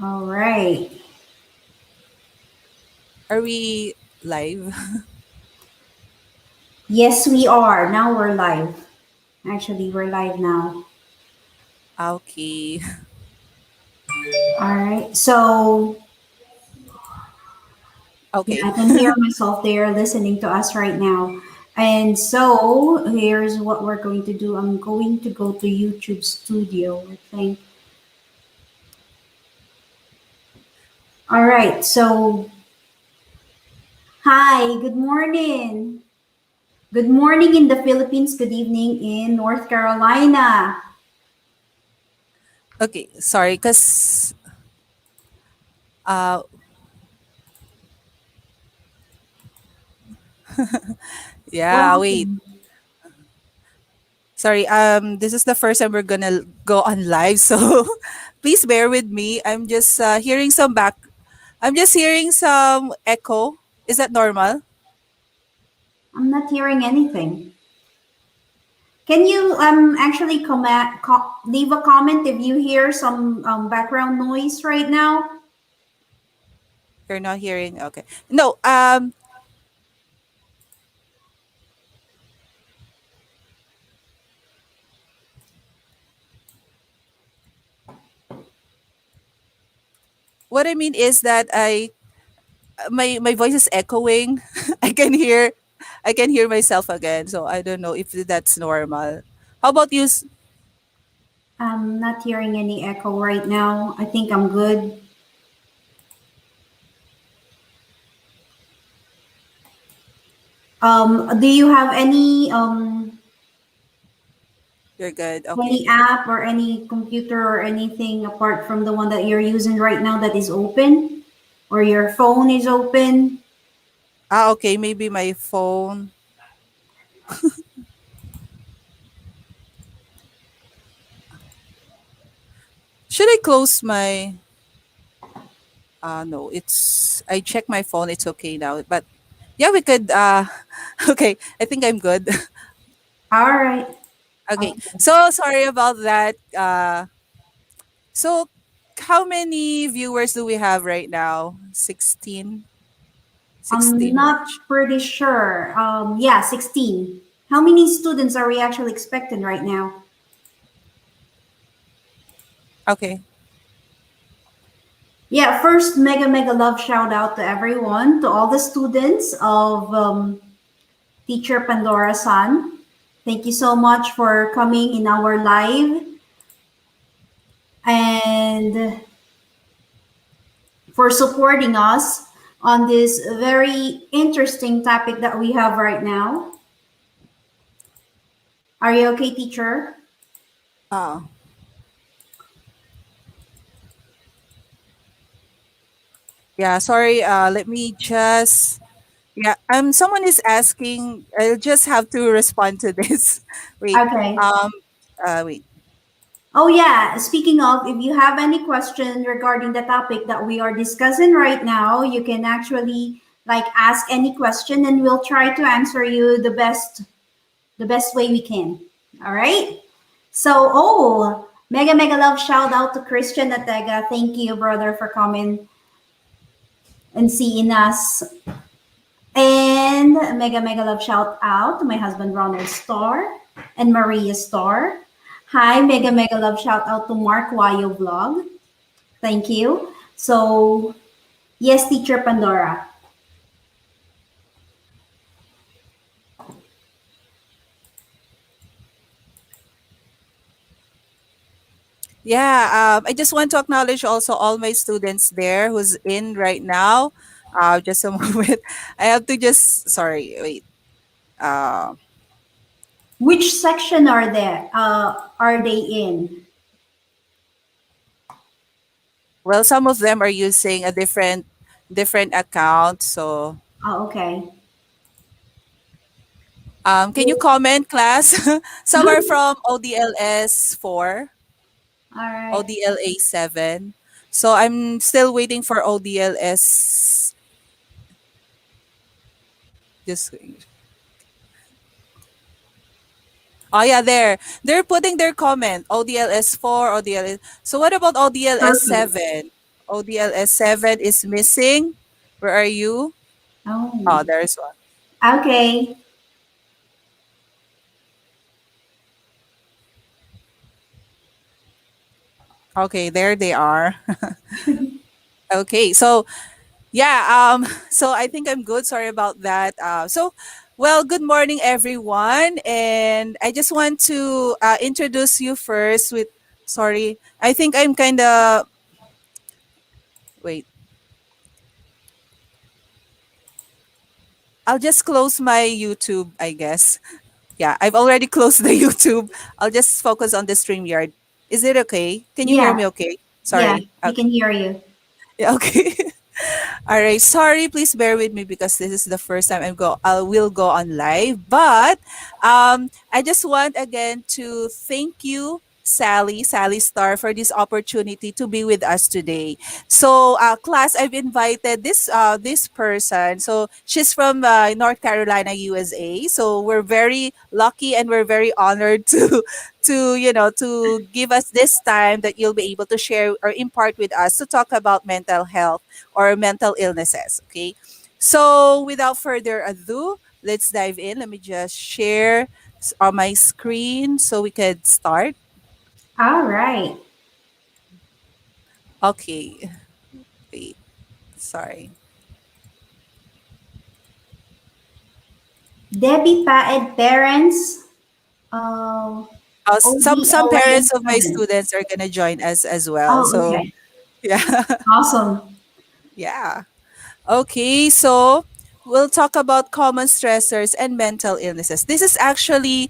All right. Are we live? Yes, we are. Now we're live. Actually, we're live now. Okay. All right. So, yeah, Okay. I can hear myself there listening to us right now. And so, here's what we're going to do. I'm going to go to YouTube Studio, I think. All right. So, hi, good morning. Good morning in the Philippines. Good evening in North Carolina. Okay. Sorry, because uh What yeah, wait. happened? Sorry. This is the first time we're gonna go on live, so please bear with me. I'm just hearing some back. I'm just hearing some echo. Is that normal? I'm not hearing anything. Can you actually leave a comment if you hear some background noise right now? You're not hearing. Okay. No. What I mean is that my voice is echoing. I can hear. I can hear myself again. So I don't know if that's normal. How about you? I'm not hearing any echo right now. I think I'm good. Do you have You're good. Okay. any app or any computer or anything apart from the one that you're using right now that is open, or your phone is open? Okay. Maybe my phone. Should I close my? No. It's. I checked my phone. It's okay now. But yeah, we could. Okay. I think I'm good. All right. Okay. Okay. So sorry about that. So how many viewers do we have right now? 16. I'm 16 watch. not pretty sure. Yeah, 16. How many students are we actually expecting right now? Okay. Yeah, first, mega, mega love shout out to everyone, to all the students of Teacher Pandora San. Thank you so much for coming in our live and for supporting us on this very interesting topic that we have right now. Are you okay, teacher? Uh, yeah, sorry. Let me just. Yeah, someone is asking. I'll just have to respond to this. Wait. Okay. Um. Wait. Oh, yeah. Speaking of, if you have any question regarding the topic that we are discussing right now, you can actually like ask any question and we'll try to answer you the best way we can. All right? So, oh, mega mega love shout out to Christian Atega. Thank you, brother, for coming and seeing us. And mega mega love shout out to my husband Ronald Starr and Maria Starr. Hi, mega mega love shout out to Mark Wayo Vlog. Thank you. So, yes, teacher Pandora. Yeah. I just want to acknowledge also all my students there who's in right now. Just a moment. I have to just. Sorry. Wait. Uh. Which section are there? Are they in? Well, some of them are using a different account. So, Oh, okay. can you comment, class? Some are from ODLS 4, All right. ODLA 7. So I'm still waiting for ODLS. Just oh yeah, there they're putting their comment. ODLS 4, ODLS. So what about ODLS Perfect. 7? ODLS 7 is missing. Where are you? Oh, Oh, there's one. okay. Okay, there they are. Okay, so yeah, so I think I'm good. Sorry about that. Well, good morning, everyone. And I just want to introduce you first with, sorry, I think I'm kind of, wait, I'll just close my YouTube, I guess. Yeah, I've already closed the YouTube. I'll just focus on the StreamYard. Is it okay? Can you hear Yeah, me okay? yeah, Sorry. we can hear you. Yeah, okay. All right. Sorry, please bear with me because this is the first time I will go on live. But I just want again to thank you, Sally Star, for this opportunity to be with us today. So, class, I've invited this person. So she's from North Carolina, USA. So we're very lucky and we're very honored to give us this time that you'll be able to share or impart with us to talk about mental health or mental illnesses. Okay. So without further ado, let's dive in. Let me just share on my screen so we could start. All right. Okay. Wait. Sorry. Debbie Paed parents, uh, Some ODLA parents of my 7. students are gonna join us as well. Oh, So okay. yeah. Awesome. Yeah. Okay, so we'll talk about common stressors and mental illnesses. This is actually,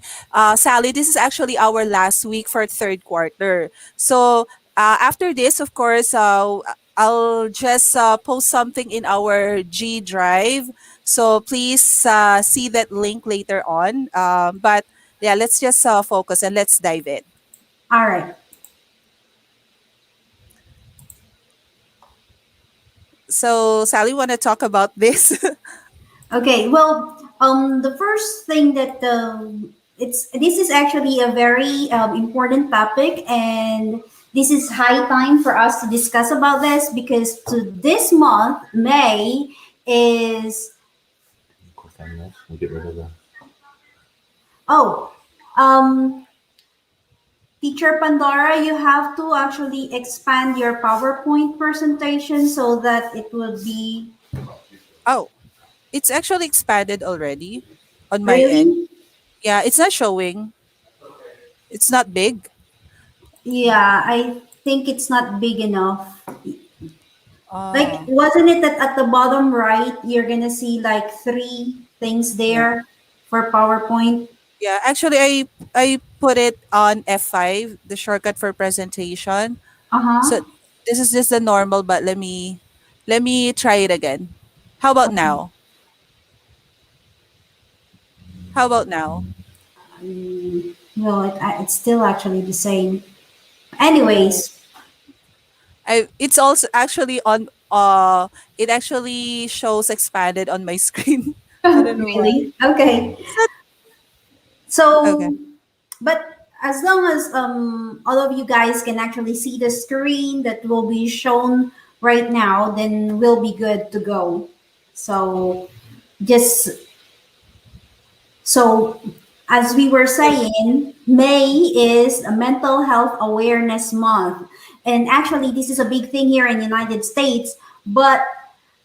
Sally, this is actually our last week for third quarter. So after this, of course, I'll just post something in our G Drive. So please see that link later on. But yeah, let's just focus and let's dive in. All right. So, Sally, want to talk about this? Okay. Well, the first thing that it's this is actually a very important topic, and this is high time for us to discuss about this because to this month, May is We'll get rid of the. oh, um, Teacher Pandora, you have to actually expand your PowerPoint presentation so that it will be Oh, it's actually expanded already on my end. really. Yeah, it's not showing. It's not big. Yeah, I think it's not big enough. Like, Oh, wasn't it that at the bottom right, you're gonna see like three things yeah. there for PowerPoint? Yeah, actually I put it on F5, the shortcut for presentation. Uh So huh. this is just the normal, but let me try it again. How about now? How about now? Well, it's still actually the same. Oh, Anyways, it's also actually on it actually shows expanded on my screen. I don't know why. really? Okay. It's not okay. So, but as long as all of you guys can actually see the screen that will be shown right now, then we'll be good to go. So, just so as we were Okay. saying, May is a mental health awareness month. And actually, this is a big thing here in the United States, but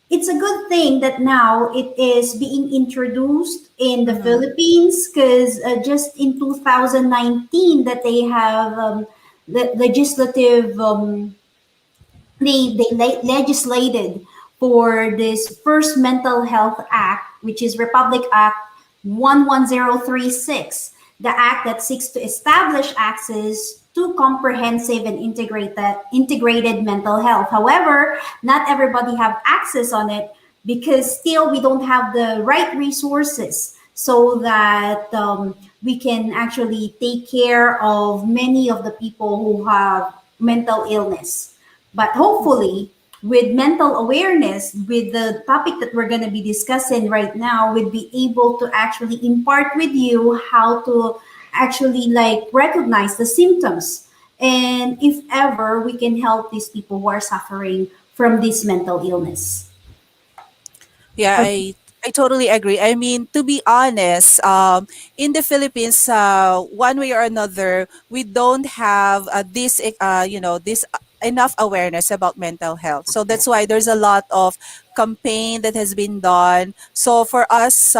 it's a good thing that now it is being introduced in the Mm-hmm. Philippines because just in 2019 that they have legislative they legislated for this first mental health act, which is Republic Act 11036, the act that seeks to establish access to comprehensive and integrated mental health. However, not everybody have access on it because still we don't have the right resources so that we can actually take care of many of the people who have mental illness. But hopefully, with mental awareness, with the topic that we're going to be discussing right now, we'll be able to actually impart with you how to actually like recognize the symptoms. And if ever we can help these people who are suffering from this mental illness. Yeah, Okay. I totally agree. I mean, to be honest, in the Philippines, one way or another, we don't have this enough awareness about mental health. So that's why there's a lot of campaign that has been done. So for us,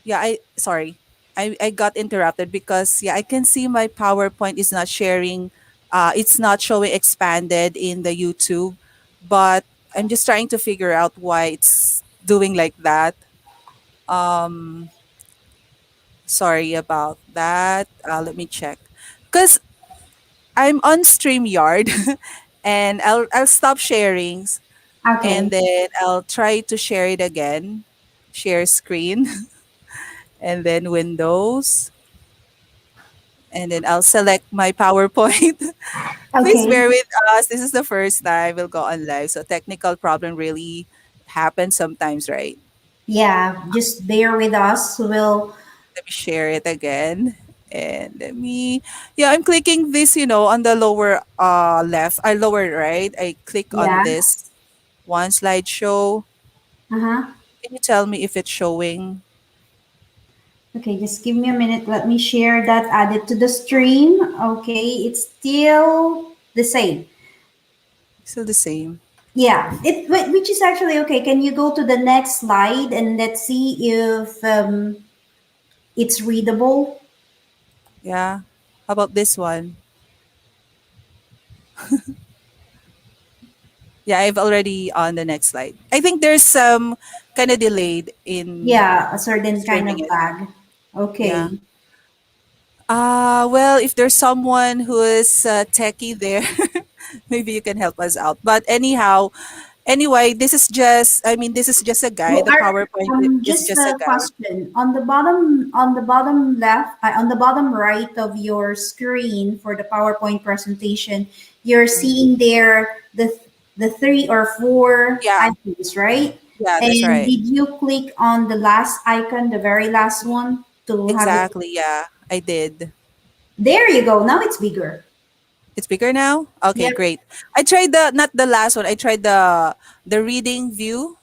yeah, I sorry, I got interrupted because yeah, I can see my PowerPoint is not sharing. It's not showing expanded in the YouTube, but I'm just trying to figure out why it's doing like that. Um, Sorry about that. Let me check. Because I'm on StreamYard and I'll stop sharing and Okay. then I'll try to share it again. Share screen and then Windows and then I'll select my PowerPoint. Please Okay. bear with us. This is the first time we'll go on live. So technical problem really happens sometimes, right? Yeah, just bear with us. We'll, Let me share it again. And yeah, I'm clicking this, on the lower left, lower right. I click on yeah. this one slideshow. Uh-huh. Can you tell me if it's showing? Okay, just give me a minute. Let me share that, add it to the stream. Okay, it's still the same. Still the same. Yeah, which is actually okay. Can you go to the next slide and let's see if it's readable? Yeah. How about this one? Yeah, I've already on the next slide. I think there's some kind of delayed in Yeah, a certain kind streaming of it. lag. Yeah. Okay. Well, if there's someone who is techie there, maybe you can help us out. But anyhow, anyway, this is just a Well, guide. The PowerPoint is just just a a guide. question. On the bottom left, on the bottom right of your screen for the PowerPoint presentation, you're Mhm. seeing there the three or four Yeah, icons, right? yeah, that's And right. did you click on the last icon, the very last one, to have it? Exactly. Yeah, I did. There you go. Now it's bigger. It's bigger now? Okay, Yep. great. I tried the not the last one. I tried the reading view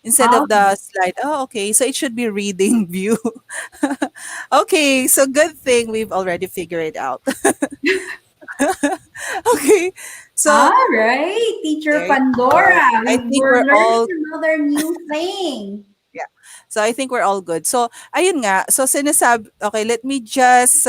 instead of Okay. the slide. Oh, okay. So it should be reading view. Okay, so good thing we've already figured it out. Okay. So All right, Teacher there you go. Pandora. I think We're we're learning all another new thing. yeah. So I think we're all good. So ayun nga. So okay, let me just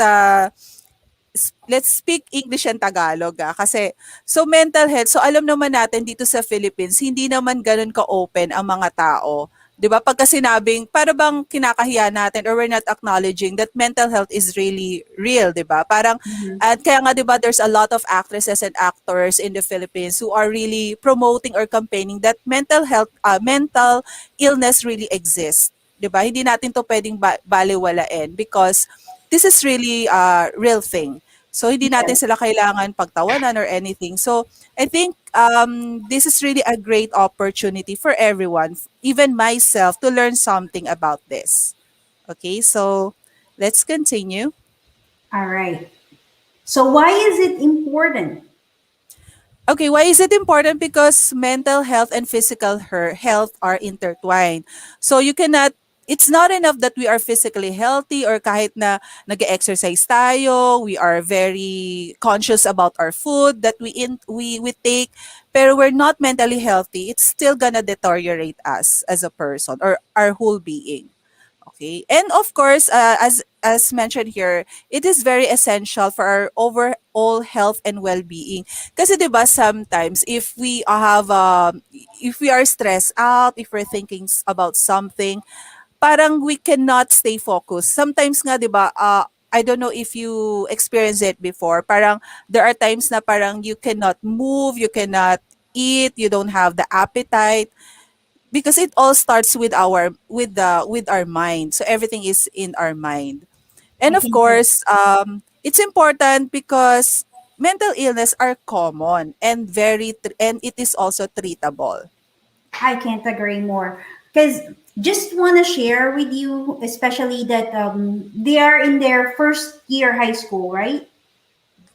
let's speak English and Tagalog kasi so mental health so alam naman natin dito sa Philippines hindi naman ganoon ka-open ang mga tao. 'Di ba? Pagka sinabing para bang kinakahiya natin or we're not acknowledging that mental health is really real, 'di ba? Parang Mhm. at kaya nga 'di ba there's a lot of actresses and actors in the Philippines who are really promoting or campaigning that mental illness really exists. 'Di ba? Hindi natin 'to pwedeng balewalain because this is really a real thing. So hindi natin Yes. sila kailangan pagtawanan or anything. So I think this is really a great opportunity for everyone, even myself, to learn something about this. Okay, so let's continue. All right. So why is it important? Okay, why is it important? Because mental health and physical health are intertwined. So you cannot, it's not enough that we are physically healthy or kahit na nag-exercise tayo, we are very conscious about our food that we take, pero we're not mentally healthy, it's still gonna deteriorate us as a person or our whole being. Okay. And of course, as mentioned here, it is very essential for our overall health and well-being. Kasi 'di ba sometimes if we are stressed out, if we're thinking about something, parang we cannot stay focused. Sometimes nga 'di ba, I don't know if you experienced it before. Parang there are times na parang you cannot move, you cannot eat, you don't have the appetite because it all starts with our mind, so everything is in our mind. I And of can not course it's important because mental illness are common and and it is also treatable. I can't agree more. Because just want to share with you, especially that they are in their first year high school, right?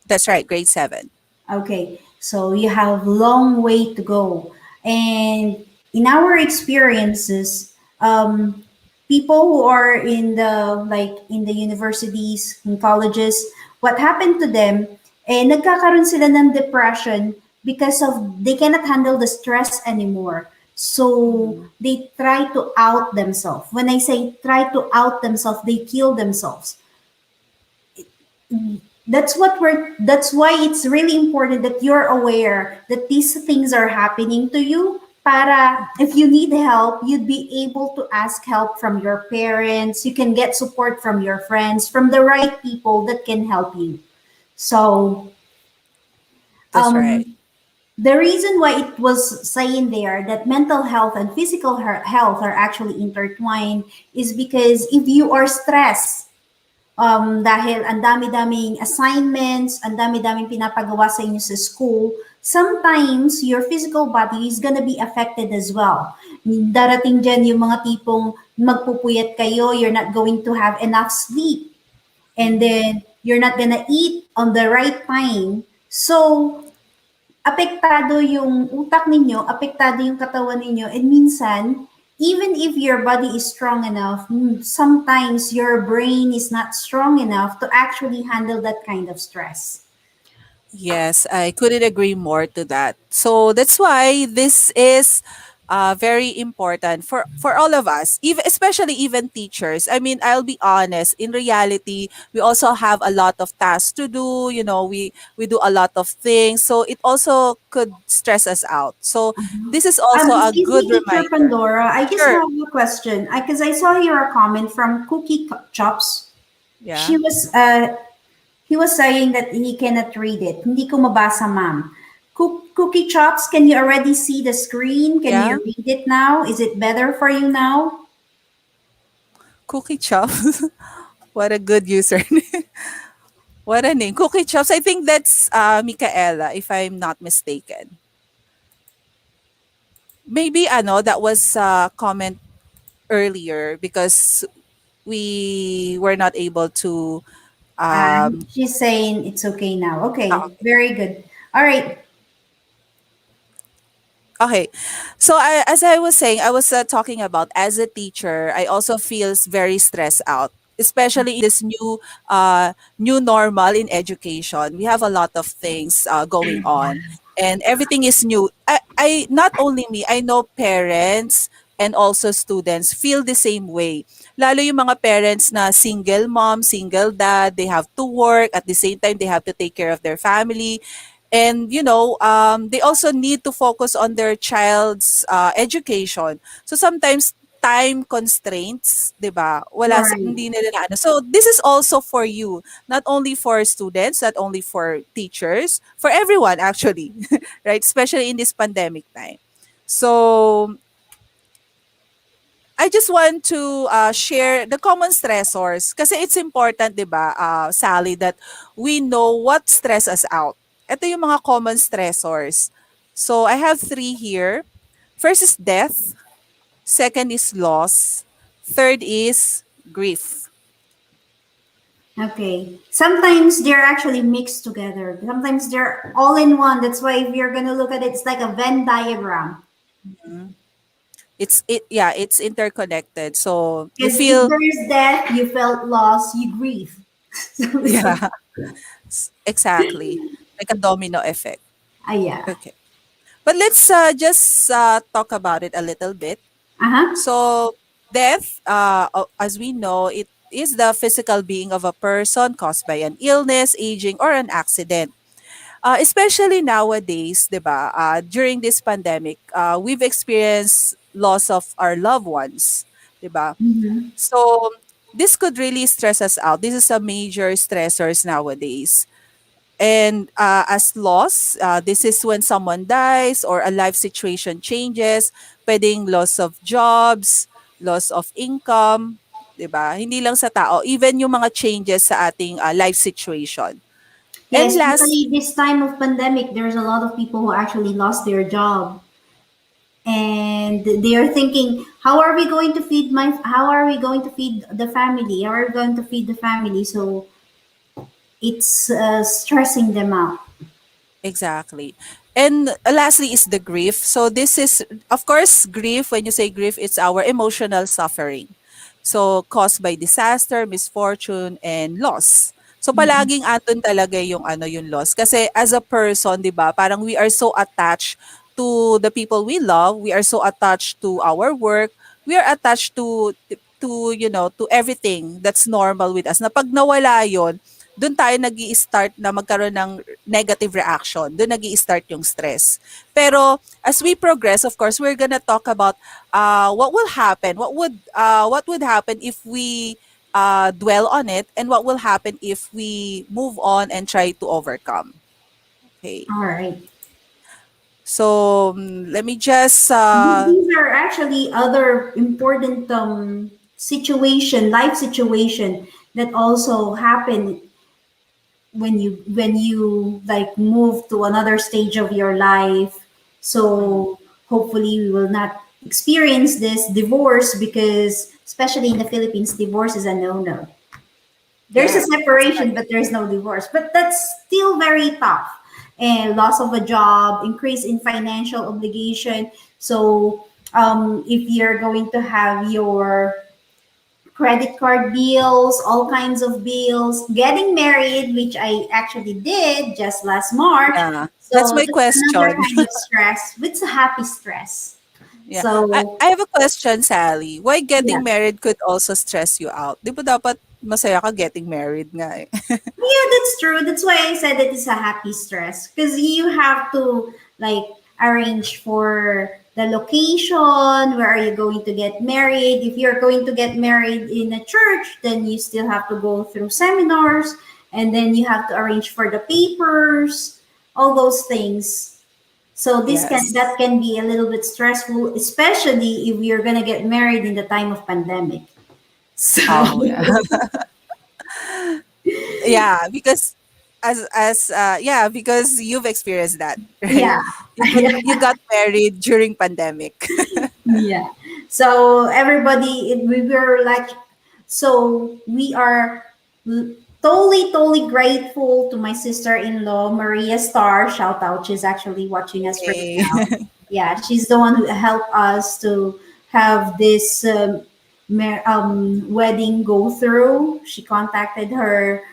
That's right, grade 7. Okay, so you have long way to go. And in our experiences, people who are in the like in the universities and colleges, what happened to them, nagkakaroon sila ng depression because of they cannot handle the stress anymore. So Mhm. they try to out themselves. When I say try to out themselves, they kill themselves. That's why it's really important that you're aware that these things are happening to you, para if you need help you'd be able to ask help from your parents, you can get support from your friends, from the right people that can help you. So That's right. the reason why it was saying there that mental health and physical health are actually intertwined is because if you are stressed, dahil ang dami-daming assignments, ang dami-daming pinapagawa sa inyo sa school, sometimes your physical body is gonna be affected as well. Darating dyan yung mga tipong magpupuyat kayo, you're not going to have enough sleep, and then you're not gonna eat on the right time. So, apektado yung utak ninyo, apektado yung katawan ninyo, and minsan, even if your body is strong enough, sometimes your brain is not strong enough to actually handle that kind of stress. Yes, I couldn't agree more to that. So that's why this is very important for all of us, even especially even teachers. I mean, I'll be honest. In reality, we also have a lot of tasks to do. You know, we do a lot of things, so it also could stress us out. So this is also a Excuse good me, Teacher reminder. Pandora. I just Sure. have a question. Because I saw here a comment from Chops. Yeah. She was He was saying that he cannot read it. Hindi ko mabasa, ma'am. Cookie Chops, can you already see the screen? Can Yeah. you read it now? Is it better for you now? Cookie Chop. What a good user. What a name. Cookie Chops. I think that's Micaela, if I'm not mistaken. Maybe that was a comment earlier because we were not able to um She's saying it's okay now. Okay, okay. very good. All right. Okay. So as I was saying, I was talking about as a teacher, I also feels very stressed out, especially in this new normal in education. We have a lot of things going on, and everything is new. I not only me, I know parents and also students feel the same way. Lalo yung mga parents na single mom, single dad, they have to work at the same time they have to take care of their family, and they also need to focus on their child's education. So sometimes time constraints, 'di ba? Right. Hindi nila na ano. So this is also for you, not only for students, not only for teachers, for everyone actually, right? Especially in this pandemic time. So I just want to share the common stressors kasi it's important, 'di ba, Sally, that we know what stress us out. Ito yung mga common stressors. So I have three here. First is death, second is loss, third is grief. Okay. Sometimes they're actually mixed together. Sometimes they're all in one. That's why if you're gonna look at it, it's like a Venn diagram. Mhm. It's interconnected. So you Because if feel there is death, you felt loss, you grieve. So, yeah, exactly. Like a domino effect. yeah. Okay. But let's just talk about it a little bit. Uh-huh. So, death, as we know, it is the physical being of a person caused by an illness, aging, or an accident. Especially nowadays, 'di ba? During this pandemic, we've experienced loss of our loved ones, 'di ba? Mm-hmm. So, this could really stress us out. This is a major stressors nowadays. And as loss, this is when someone dies or a life situation changes, pwedeng loss of jobs, loss of income, 'di ba? Hindi lang sa tao, even yung mga changes sa ating life situation. And Yes, last, especially this time of pandemic, there's a lot of people who actually lost their job, and they are thinking, how are we going to feed the family? How are we going to feed the family? So it's stressing them out. exactly. And lastly is the grief. So this is, of course, grief. When you say grief, it's our emotional suffering. So caused by disaster, misfortune, and loss. So Mhm. palaging aton talaga yung yung loss. Kasi as a person, 'di ba, parang we are so attached to the people we love, we are so attached to our work, we are attached to to everything that's normal with us. Na pag nawala 'yon, doon tayo nag-i-start na magkaroon ng negative reaction. Doon nag-i-start yung stress. Pero as we progress, of course, we're gonna talk about what will happen. What would happen if we dwell on it, and what will happen if we move on and try to overcome. Okay. All right. So let me just These are actually other important life situation that also happen when you like move to another stage of your life. mhm, So hopefully we will not experience this divorce, because especially in the Philippines, divorce is a no-no. There's a yeah, that's separation, right. but there's no divorce. But that's still very tough. And loss of a job, increase in financial obligation. So if you're going to have your credit card bills, all kinds of bills, getting married, which I actually did just last March. Yeah. That's So my that's another question. kind of stress. It's a happy stress. Yeah. I, So I have a question, Sally. Why yeah. getting married could also stress you out? Di ba dapat masaya ka getting married nga eh? Yeah, that's true. That's why I said it is a happy stress, because you have to like arrange for the location. Where are you going to get married? If you're going to get married in a church, then you still have to go through seminars, and then you have to arrange for the papers, all those things. So this can Yes. that can be a little bit stressful, especially if you're gonna get married in the time of pandemic. So Oh, yeah. Yeah, because because you've experienced that, right? yeah. You got married during pandemic. Yeah. So everybody, we were like, so we are totally, totally grateful to my sister-in-law, Maria Star. Shout out. She's actually watching us right Okay. now. Yeah, she's the one who helped us to have this wedding go through. She contacted her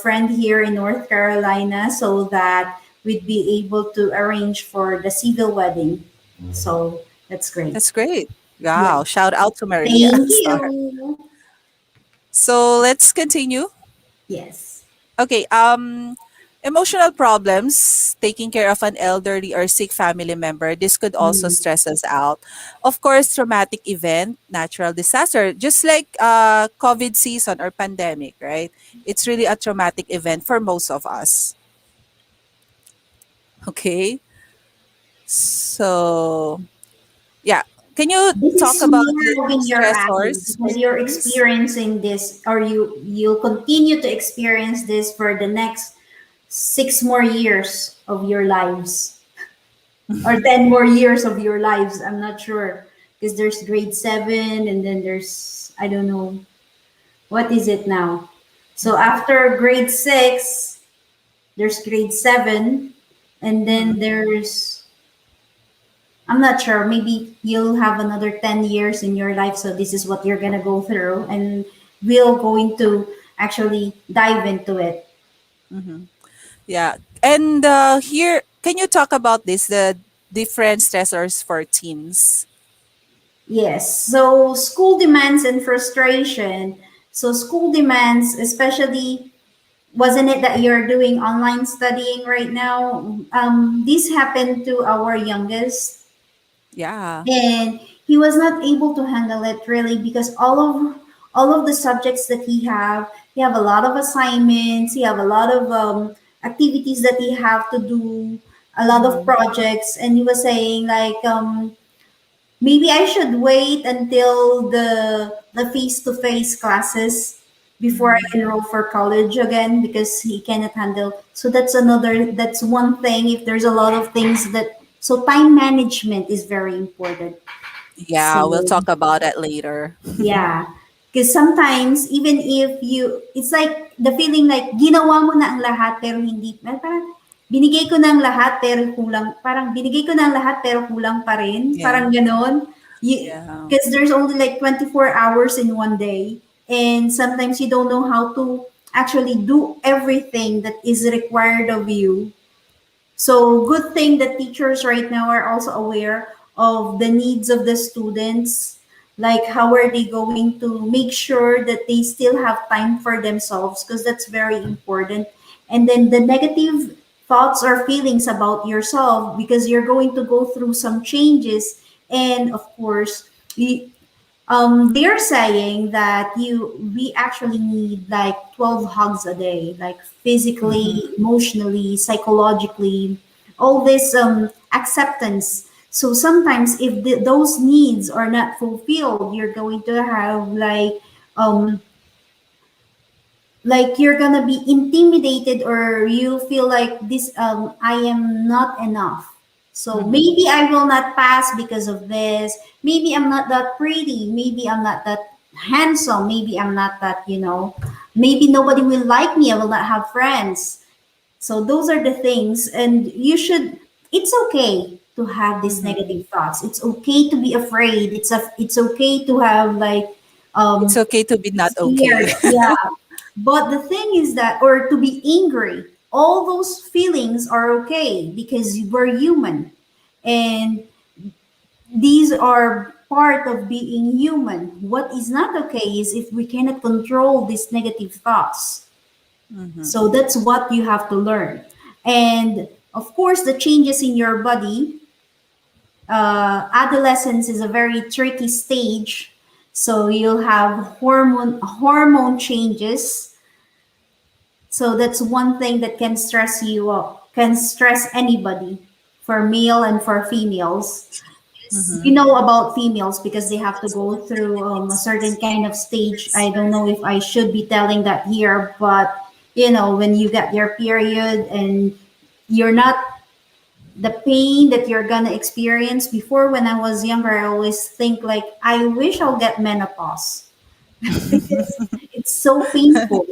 friend here in North Carolina so that we'd be able to arrange for the civil wedding. So that's great. That's great. Yeah. Wow. Shout out to Maria Thank Star. you. So let's continue. Yes. Okay. Emotional problems, taking care of an elderly or sick family member, this could also Mm. stress us out. Of course, traumatic event, natural disaster, just like COVID season or pandemic, right? It's really a traumatic event for most of us. Okay. So, yeah. Can you This talk is about the more in your alley stressors for because me, you're please? experiencing this, or you'll continue to experience this for the next 6 more years of your lives, or 10 more years of your lives. I'm not sure, because there's grade 7, and then there's, I don't know, what is it now. So after grade 6, there's grade 7, and then Mhm. there's, I'm not sure, maybe you'll have another 10 years in your life. So this is what you're going to go through. And we're going to actually dive into it. Mhm. Yeah. And here, can you talk about this, the different stressors for teens? Yes. So school demands and frustration. So school demands, especially, wasn't it that you're doing online studying right now? This happened to our youngest, Yeah. and he was not able to handle it really, because all of the subjects that he have a lot of assignments, he have a lot of activities that he have to do, a lot of Mhm. projects, and he was saying like, maybe I should wait until the face-to-face classes before I Mhm. enroll for college again, because he cannot handle. So that's one thing. If there's a lot of things that, so time management is very important. Yeah, we'll So talk about it later. yeah, because sometimes even if you, it's like the feeling like ginawa mo na ang lahat pero hindi, parang binigay ko ng lahat pero kulang, parang binigay ko ng lahat pero kulang pa rin, Yeah. parang ganon. Yeah. Because there's only like 24 hours in one day, and sometimes you don't know how to actually do everything that is required of you. So good thing that teachers right now are also aware of the needs of the students. Like how are they going to make sure that they still have time for themselves, because that's very important. And then the negative thoughts or feelings about yourself, because you're going to go through some changes, and of course they're saying that we actually need like 12 hugs a day, like Mhm. physically, emotionally, psychologically, all this acceptance. So sometimes if those needs are not fulfilled, you're going to have um like you're gonna be intimidated, or you feel like this I am not enough, so Mhm. maybe I will not pass because of this, maybe I'm not that pretty, maybe I'm not that handsome, maybe I'm not that, maybe nobody will like me, I will not have friends. So those are the things, and it's okay to have these Mhm. negative thoughts, it's okay to be afraid, it's okay to have like It's um okay to be not scared, okay. yeah. But the thing is that, or to be angry, all those feelings are okay because we're human. And these are part of being human. What is not okay is if we cannot control these negative thoughts. Mhm. So that's what you have to learn. And of course, the changes in your body, adolescence is a very tricky stage. So you'll have hormone changes. So that's one thing that can stress you up, can stress anybody, for male and for females. You Mhm. know about females because they have to go through a certain kind of stage. I don't know if I should be telling that here, but when you get your period and you're not, the pain that you're gonna experience. Before, when I was younger, I always think like, I wish I'll get menopause because it's so painful.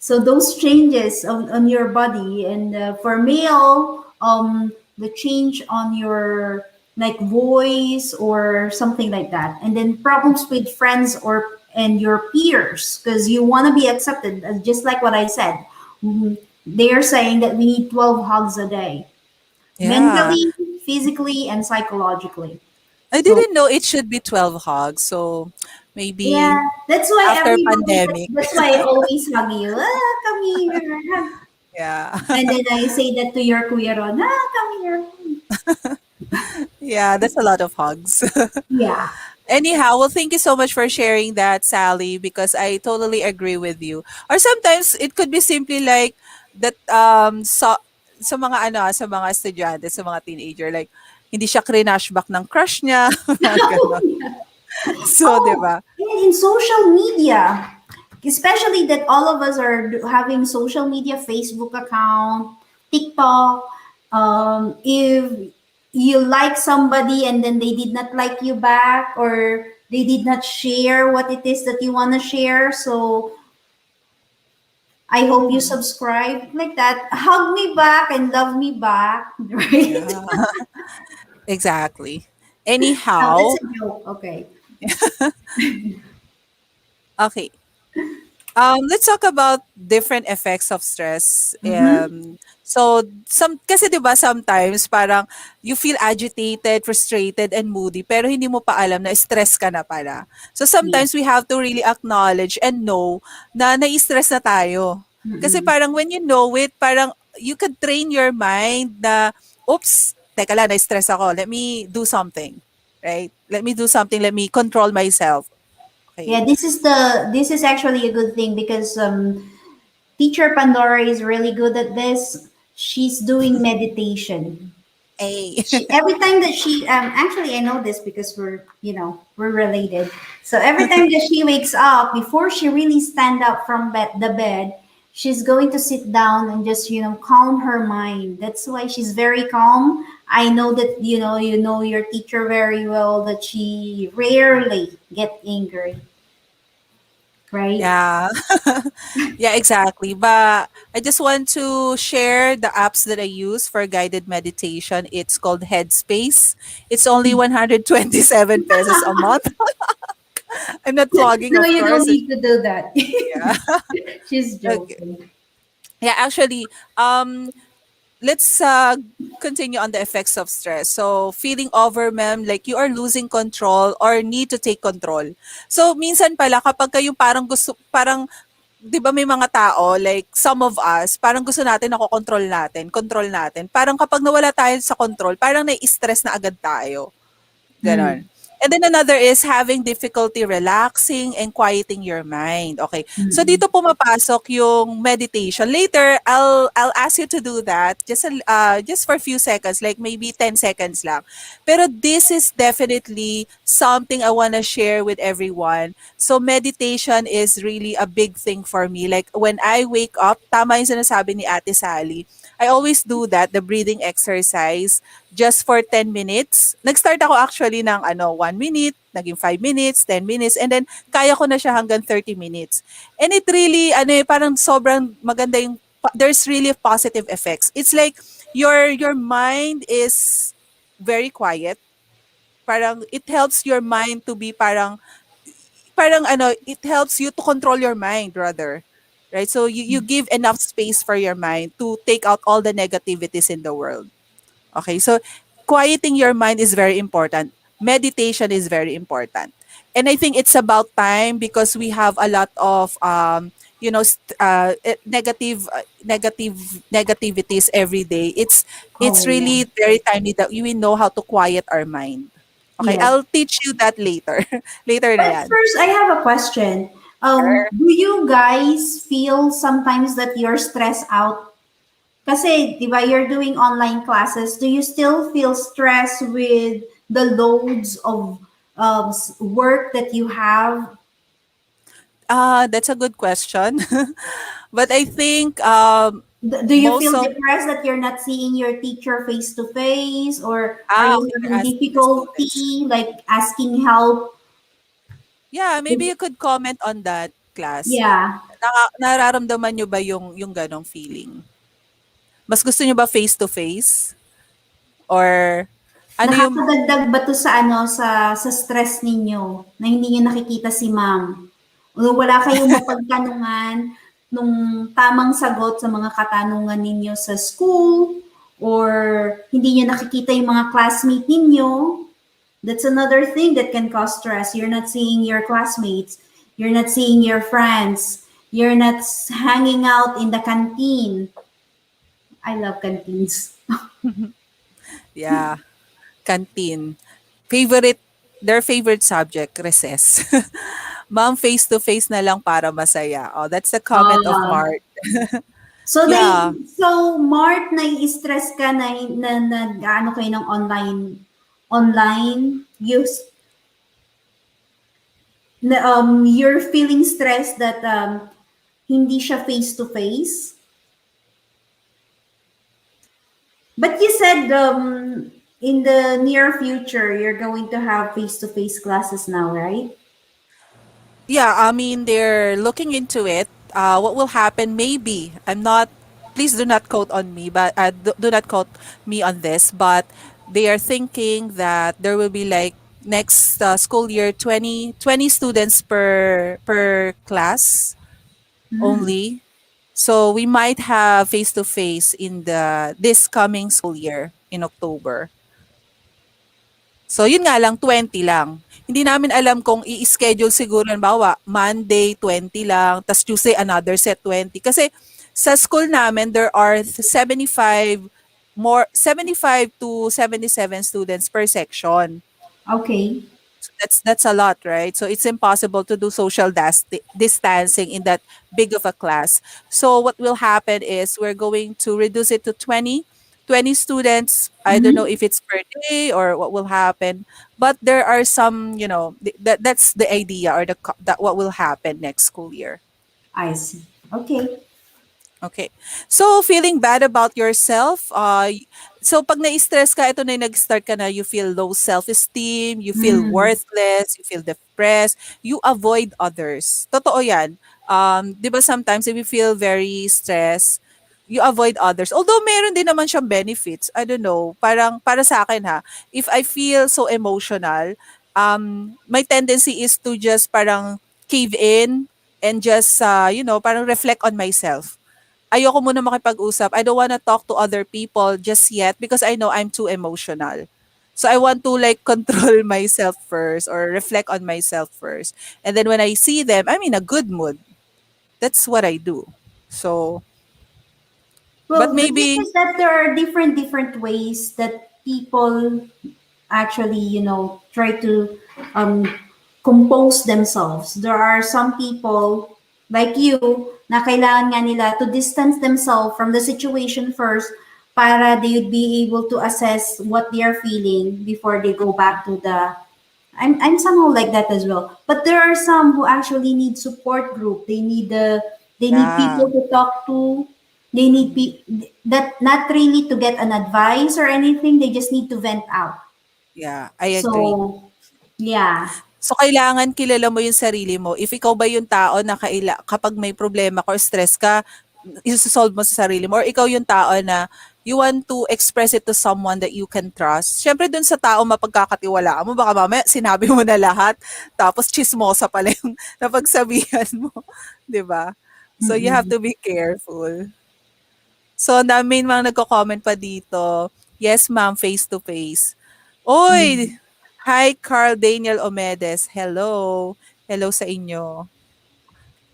So those changes on your body, and for male, the change on your like voice or something like that, and then problems with friends or and your peers, because you want to be accepted, just like what I said. They're saying that we need 12 hugs a day, Yeah. mentally, physically, and psychologically. I So didn't know it should be 12 hugs. So yeah, maybe that's why after everybody. pandemic. That's why I always hug you. Ah, come here, hug. Yeah. And then I say that to your kuya Ron. Ah, come here. Yeah, that's a lot of hugs. Yeah. Anyhow, well, thank you so much for sharing that, Sally, because I totally agree with you. Or sometimes it could be simply like that sa mga sa mga estudyante, sa mga teenager, like hindi siya crinashback ng crush niya, mga ganon. So, 'di Oh, ba? and in social media, especially that all of us are having social media, Facebook account, TikTok. If you like somebody and then they did not like you back, or they did not share what it is that you want to share, so I hope you Mhm. subscribe like that. Hug me back and love me back, right? Yeah, exactly. No, that's Anyhow, a joke. Okay. okay. Let's talk about different effects of stress. Mm-hmm. So kasi 'di ba sometimes parang you feel agitated, frustrated and moody pero hindi mo pa alam na stress ka na pala. So Yeah. sometimes we have to really acknowledge and know na nai-stress na tayo. Kasi Mm-mm. parang when you know it, parang you can train your mind na oops, teka lang, na-stress ako. Let me do something. Right? Let me do something. Let me control myself. Okay. Yeah, this is actually a good thing because teacher Pandora is really good at this. She's doing meditation. Hey. Every time that she actually I know this because we're related. So every time that she wakes up, before she really stand up from the bed, she's going to sit down and just calm her mind. That's why she's very calm. I know that you know your teacher very well, that she rarely get angry. right? Yeah. Yeah, exactly. But I just want to share the apps that I use for guided meditation. It's called Headspace. It's only 127 pesos a month. I'm not plugging, No, of you don't course. need to do that. Yeah. She's Okay. joking. Yeah, actually, let's continue on the effects of stress. So, feeling overwhelmed, like you are losing control or need to take control. So, minsan pala kapag kayo parang gusto, parang 'di ba may mga tao like some of us, parang gusto natin nakokontrol natin, control natin. Parang kapag nawala tayo sa control, parang nai-stress na agad tayo. Mm. Ganon. And then another is having difficulty relaxing and quieting your mind. Okay. So Mm. dito pumapasok yung meditation. Later, I'll ask you to do that just for a few seconds, like maybe 10 seconds lang. Pero this is definitely something I want to share with everyone. So meditation is really a big thing for me. Like when I wake up, tama yung sinasabi ni Ate Sally. I always do that, the breathing exercise just for 10 minutes. Nag-start ako actually ng 1 minute, naging 5 minutes, 10 minutes, and then kaya ko na siya hanggang 30 minutes. And it really, parang sobrang maganda yung, there's really positive effects. It's like your mind is very quiet. Parang it helps your mind to be it helps you to control your mind rather. Right? So you give enough space for your mind to take out all the negativities in the world. Okay, so quieting your mind is very important. Meditation is very important. And I think it's about time because we have a lot of negativities every day. It's Oh, yeah. really very timely that we know how to quiet our mind. Okay, Yes. I'll teach you that later. Later na But yan. first, I have a question. Sure. Do you guys feel sometimes that you're stressed out? Kasi, di ba, you're doing online classes. Do you still feel stressed with the loads of work that you have? That's a good question. But I think Do you most feel of depressed that you're not seeing your teacher face to face, or are you okay, you're having asking the students. difficulty like asking help? Yeah, maybe you could comment on that, class. Yeah, Nararamdaman niyo ba yung ganong feeling? Mas gusto niyo ba face to face or ano yung nakakadagdag ba to sa ano sa stress ninyo na hindi niyo nakikita si ma'am? O wala kayong mapagtanungan nung tamang sagot sa mga katanungan ninyo sa school, or hindi niyo nakikita yung mga classmate ninyo? That's another thing that can cause stress. You're not seeing your classmates. You're not seeing your friends. You're not hanging out in the canteen. I love canteens. yeah, canteen. Favorite their favorite subject, recess. Ma'am, face to face na lang para masaya. Oh, that's the comment of Uh, Mart. so Yeah. Mart, nai-stress ka na gaano kayo ng online use, na, you're feeling stressed that hindi siya face to face. But you said in the near future you're going to have face to face classes now, right? Yeah, I mean, they're looking into it. What will happen? Maybe I'm not. Please do not quote on me, but do not quote me on this. But they are thinking that there will be like next school year 20 students per class Mm, only. So we might have face to face in the this coming school year in October. So yun nga lang 20 lang. Hindi namin alam kung i-schedule siguro halimbawa Monday 20 lang, tas Tuesday another set 20. Kasi sa school namin there are 75 to 77 students per section. okay. So that's a lot, right? So it's impossible to do social distancing in that big of a class. So what will happen is we're going to reduce it to 20 students. I don't know Mm-hmm. if it's per day or what will happen, but there are some, that's the idea or that what will happen next school year. I see. Okay. Okay. So feeling bad about yourself, So pag na-stress ka, ito na yung nag-start ka na, you feel low self-esteem, you feel Mm. worthless, you feel depressed, you avoid others. Totoo yan. 'Di ba sometimes if you feel very stressed, you avoid others. Although meron din naman siyang benefits. I don't know. Parang para sa akin ha, if I feel so emotional, my tendency is to just parang cave in and just parang reflect on myself. Ayoko muna makipag-usap. I don't wanna talk to other people just yet because I know I'm too emotional. So I want to like control myself first or reflect on myself first. And then when I see them, I'm in a good mood. That's what I do. So, but Well, the thing maybe is that there are different ways that people actually, try to um, compose themselves. There are some people like you na kailangan nga nila to distance themselves from the situation first para they would be able to assess what they are feeling before they go back to the I'm somehow like that as well. But there are some who actually need support group. They need yeah, people to talk to. They need that not really to get an advice or anything. They just need to vent out. yeah, I agree. So yeah, So, kailangan kilala mo yung sarili mo. If ikaw ba yung tao na kapag may problema ka or stress ka, iso-solve mo sa sarili mo or ikaw yung tao na you want to express it to someone that you can trust. Siyempre dun sa tao mapagkakatiwalaan mo, baka mamaya sinabi mo na lahat, tapos chismosa pala yung napagsabihan mo, 'di ba? So you have mm-mm. to be careful. So, ang daming mga nagko-comment pa dito. Yes, ma'am, face to face. Oy! Mm. Hi, Carl Daniel Omedes. Hello. Hello sa inyo.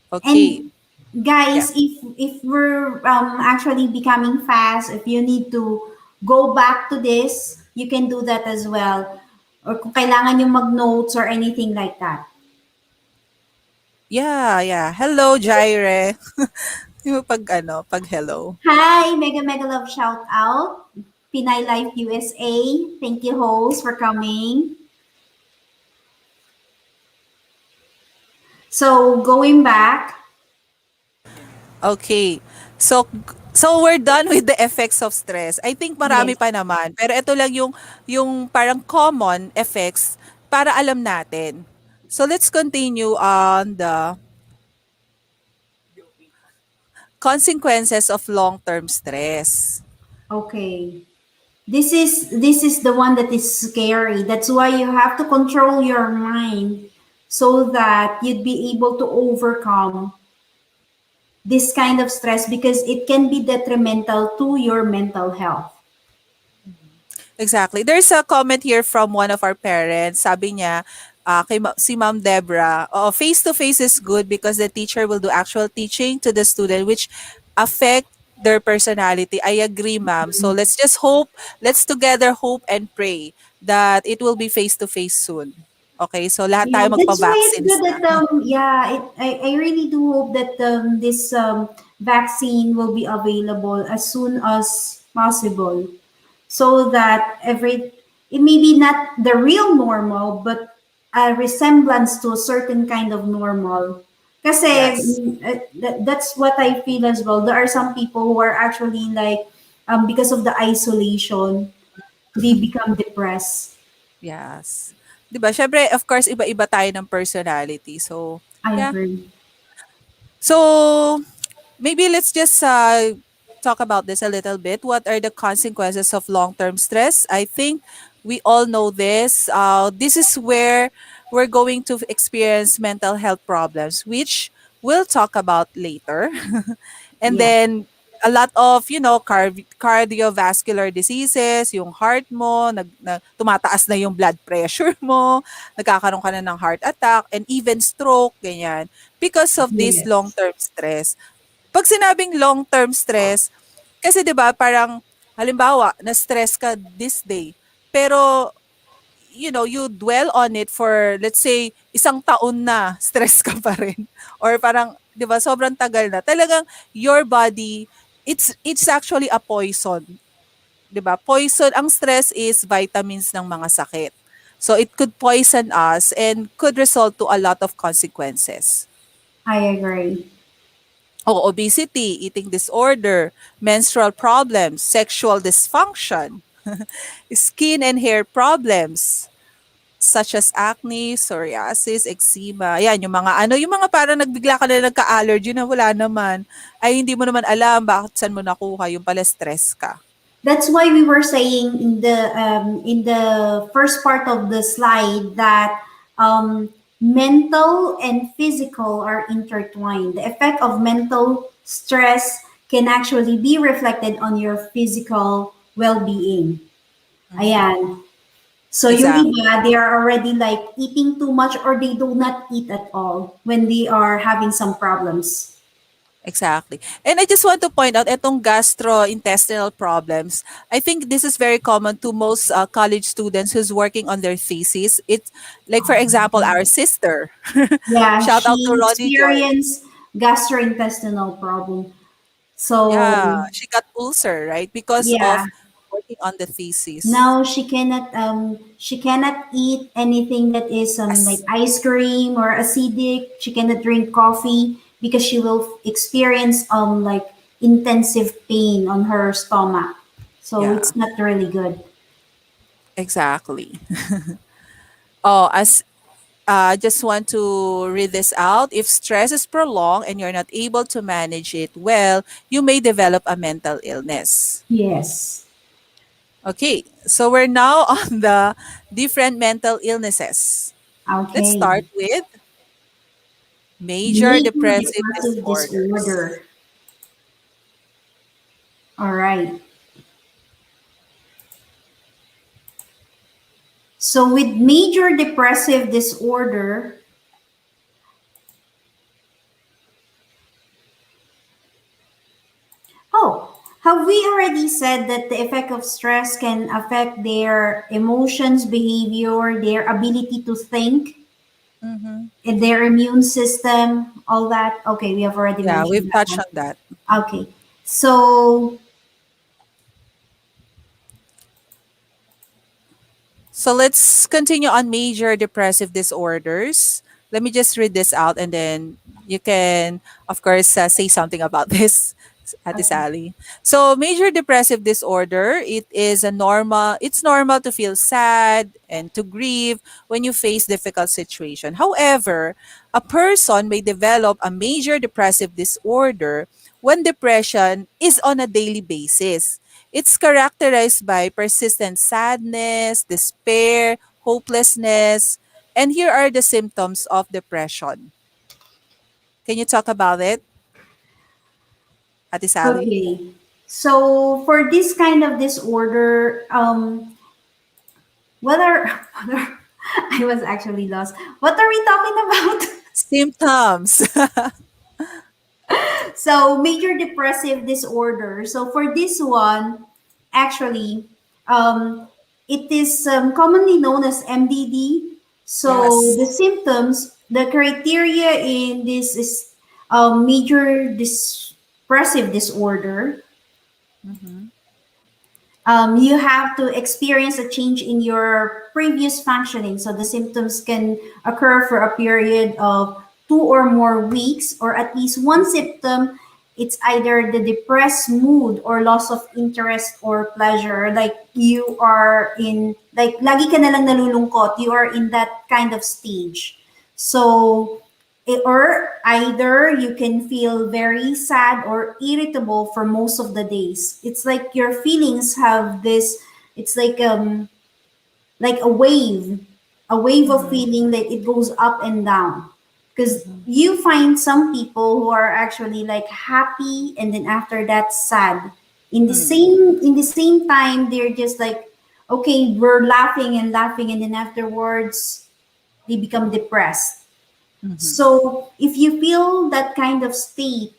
Okay. And Yeah. guys, if we're actually becoming fast, if you need to go back to this, you can do that as well. Or kung kailangan yung mag-notes or anything like that. Yeah, yeah. Hello, Jaire. Yung pag hello. Hi, mega mega love shout out. Pinay Life USA. Thank you, host, for coming. So going back, Okay. So we're done with the effects of stress. I think marami yes. pa naman. Pero ito lang yung parang common effects para alam natin. So let's continue on the consequences of long-term stress. Okay. This is the one that is scary. That's why you have to control your mind so that you'd be able to overcome this kind of stress because it can be detrimental to your mental health. Exactly. There's a comment here from one of our parents. Sabi niya, si Ma'am Debra, face-to-face is good because the teacher will do actual teaching to the student which affect their personality. I agree, ma'am. So let's just hope, let's together hope and pray that it will be face-to-face soon. Okay? So lahat Yeah, tayo that's why it's magpa-vaccines good na. that I really do hope that this vaccine will be available as soon as possible, so that it may be not the real normal, but a resemblance to a certain kind of normal. Kasi Yes. that's what I feel as well. There are some people who are actually like because of the isolation, they become depressed. Yes. 'Di ba? Syempre, of course, iba-iba tayo ng personality. So, I yeah. agree. So, maybe let's just talk about this a little bit. What are the consequences of long term stress? I think we all know this. This is where we're going to experience mental health problems, which we'll talk about later. And Yeah. then a lot of, cardiovascular diseases, yung heart mo, tumataas na yung blood pressure mo, nagkakaroon ka na ng heart attack, and even stroke, ganyan, because of this Yes. long-term stress. Pag sinabing long-term stress, kasi 'di ba parang halimbawa, na-stress ka this day, pero you dwell on it for let's say isang taon na stress ka pa rin or parang 'di ba sobrang tagal na. Talagang your body it's actually a poison, 'di ba? Poison ang stress is vitamins ng mga sakit. So it could poison us and could result to a lot of consequences. I agree. obesity, eating disorder, menstrual problems, sexual dysfunction, skin and hair problems, such as acne, psoriasis, eczema. Yan, yung mga parang nagbigla ka na nagka-allergy na wala naman. Ay, hindi mo naman alam bakit saan mo nakuha, yung pala stress ka. That's why we were saying in the first part of the slide that mental and physical are intertwined. The effect of mental stress can actually be reflected on your physical well-being. Mhm. Ayan. So yung Exactly. iba, they are already like eating too much or they do not eat at all when they are having some problems. Exactly. And I just want to point out, itong gastrointestinal problems, I think this is very common to most college students who's working on their thesis. It's like, for example, our sister. Yeah, Shout out to she Ronnie Joy. experienced gastrointestinal problem. So Yeah, she got ulcer, right? Because yeah, of working on the thesis. now she cannot eat anything that is like Yes. ice cream or acidic. She cannot drink coffee because she will experience like intensive pain on her stomach. So Yeah, it's not really good. exactly. Oh, as just want to read this out. If stress is prolonged and you're not able to manage it well, you may develop a mental illness. Yes. Okay, so we're now on the different mental illnesses. Let's Okay. start with major Major depressive depressive disorders. disorder. All right. So with major depressive disorder, oh, have we already said that the effect of stress can affect their emotions, behavior, their ability to think, Mm-hmm. and their immune system, all that? Okay, we have already Yeah, mentioned we've that touched one. on that. Okay. So, So let's continue on major depressive disorders. Let me just read this out and then you can, of course, say something about this, Ate okay. Sally. So major depressive disorder, it's normal to feel sad and to grieve when you face difficult situation. However, a person may develop a major depressive disorder when depression is on a daily basis. It's characterized by persistent sadness, despair, hopelessness, and here are the symptoms of depression. Can you talk about it, Ate Sally? Okay. So for this kind of disorder, what are, what are I was actually lost. What are we talking about? Symptoms. So major depressive disorder. So for this one, actually, um, it is commonly known as MDD. So the Yes. symptoms, the criteria in this is major depressive disorder. Mm-hmm. You have to experience a change in your previous functioning. So the symptoms can occur for a period of 2 or more weeks, or at least one symptom. It's either the depressed mood or loss of interest or pleasure. Like you are in, like, lagi ka na lang nalulungkot. You are in that kind of stage. So or either you can feel very sad or irritable for most of the days. It's like your feelings have this, it's like a wave of Mm-hmm. feeling that it goes up and down. Because Mm-hmm. you find some people who are actually like happy and then after that sad. In the same time they're just like, okay, we're laughing and laughing, and then afterwards they become depressed. Mm-hmm. So if you feel that kind of state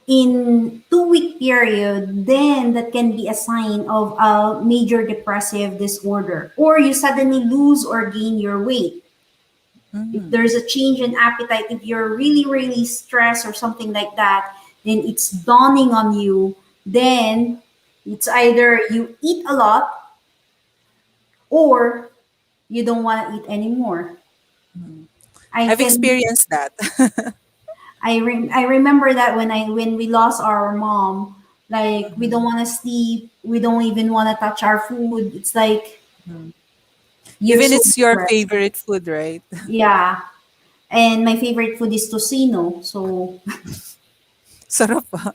in 2 week period, then that can be a sign of a major depressive disorder. Or you suddenly lose or gain your weight. If Mm-hmm. there's a change in appetite, if you're really, really stressed or something like that, then it's dawning on you. Then it's either you eat a lot or you don't want to eat anymore. I I've can experienced that. I remember that when we lost our mom, like we don't Mhm. want to sleep, we don't even want to touch our food. It's like Mhm. you're Even so it's your stressed. favorite food, right? Yeah, and my favorite food is tocino. So Sarap ah.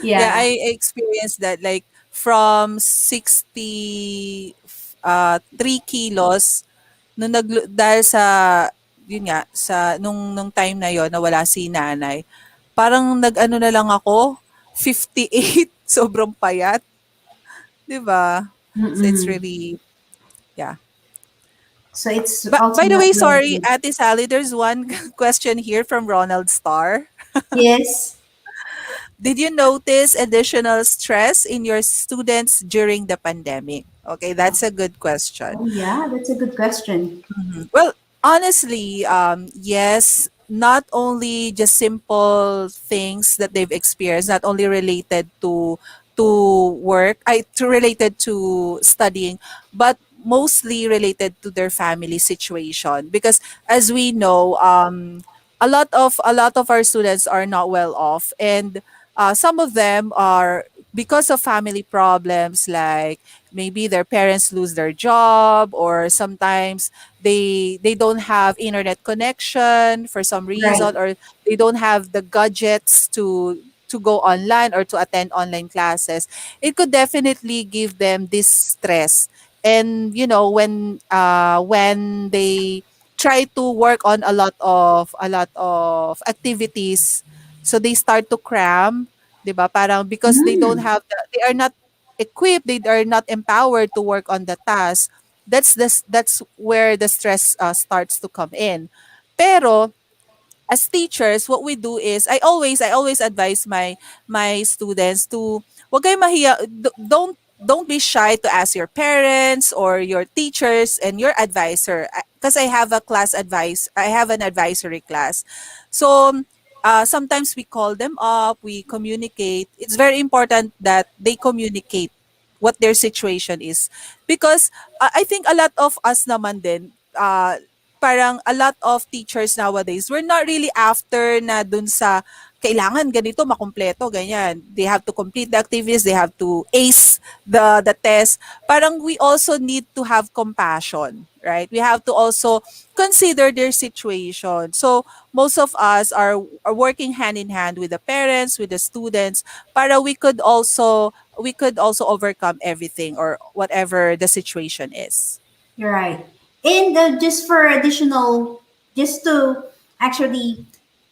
Yeah, yeah. I experienced that like from 3 kilos nung dahil sa yun nga sa nung time na yon na wala si nanay. Parang nag-ano na lang ako 58 sobrang payat, 'di ba? So it's Mm-mm. really yeah. So it's But also by the not way, really sorry, good. Ate Sally, there's one question here from Ronald Starr. Yes. Did you notice additional stress in your students during the pandemic? Okay, that's a good question. Oh yeah, that's a good question. Mhm. Well, honestly, yes, not only just simple things that they've experienced, not only related to work, to related to studying, but mostly related to their family situation. Because as we know, a lot of our students are not well off, and some of them are because of family problems, like maybe their parents lose their job, or sometimes they don't have internet connection for some Right. reason, or they don't have the gadgets to go online or to attend online classes. It could definitely give them this stress. And when they try to work on a lot of activities, so they start to cram, 'di ba? Parang because Mm, they are not equipped, they are not empowered to work on the task. That's where the stress starts to come in. Pero as teachers, what we do is I always advise my students to wag kayo mahiya, don't be shy to ask your parents or your teachers and your advisor, because I have an advisory class. So sometimes we call them up, we communicate. It's very important that they communicate what their situation is, because I think a lot of us naman din, parang a lot of teachers nowadays, we're not really after na dun sa kailangan ganito makumpleto, ganyan. They have to complete the activities, they have to ace the test. Parang we also need to have compassion, right? We have to also consider their situation. So most of us are working hand in hand with the parents, with the students, para we could also overcome everything or whatever the situation is. you're right. And just for additional, just to actually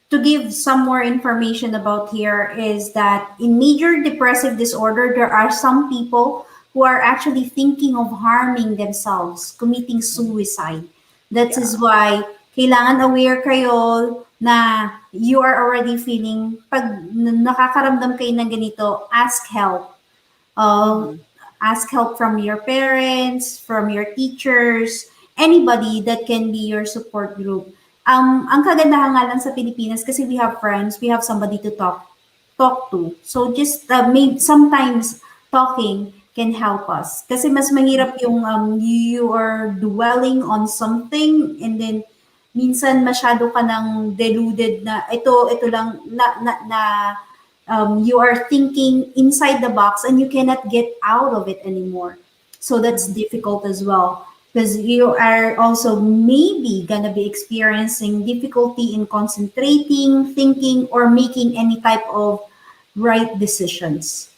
to give some more information about here is that in major depressive disorder, there are some people who are actually thinking of harming themselves, committing Mhm. suicide. That is Yeah. why kailangan aware kayo na you are already feeling, pag nakakaramdam kayo ng ganito, ask help. uh, Mhm. ask help from your parents, from your teachers, anybody that can be your support group. Ang kagandahan nga lang sa Pilipinas kasi we have friends, we have somebody to talk to. So just maybe sometimes talking can help us. Kasi mas mahirap yung you are dwelling on something and then minsan masyado ka ng deluded na ito lang na you are thinking inside the box and you cannot get out of it anymore. So that's Mhm. difficult as well because you are also maybe gonna be experiencing difficulty in concentrating, thinking, or making any type of right decisions.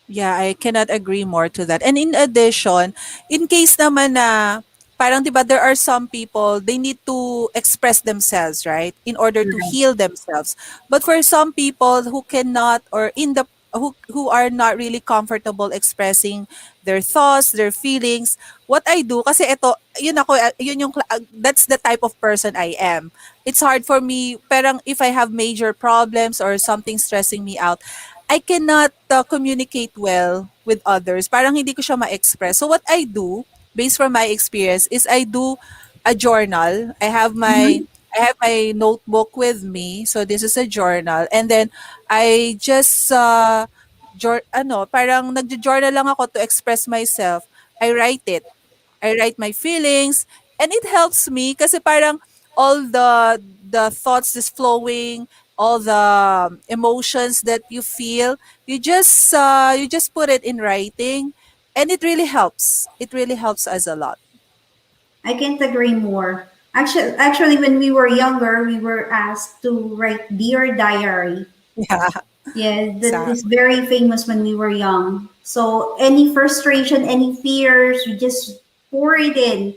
Yeah, I cannot agree more to that. And in addition, in case naman na parang 'di ba there are some people they need to express themselves, right? In order to Right. heal themselves. But for some people who cannot or in the who are not really comfortable expressing their thoughts, their feelings, what I do kasi ito, yun ako, yun yung that's the type of person I am. It's hard for me, parang if I have major problems or something stressing me out, I cannot communicate well with others. Parang hindi ko siya ma-express. So what I do, based from my experience, is I do a journal. Mhm. I have my notebook with me. So this is a journal. And then I just parang nagjo-journal lang ako to express myself. I write it. I write my feelings, and it helps me kasi parang all the thoughts is flowing, all the emotions that you feel, you just put it in writing, and it really helps. It really helps us a lot. I can't agree more. Actually, when we were younger, we were asked to write Dear Diary. Yeah, Yeah, that is exactly. very famous when we were young. So any frustration, any fears, we just pour it in.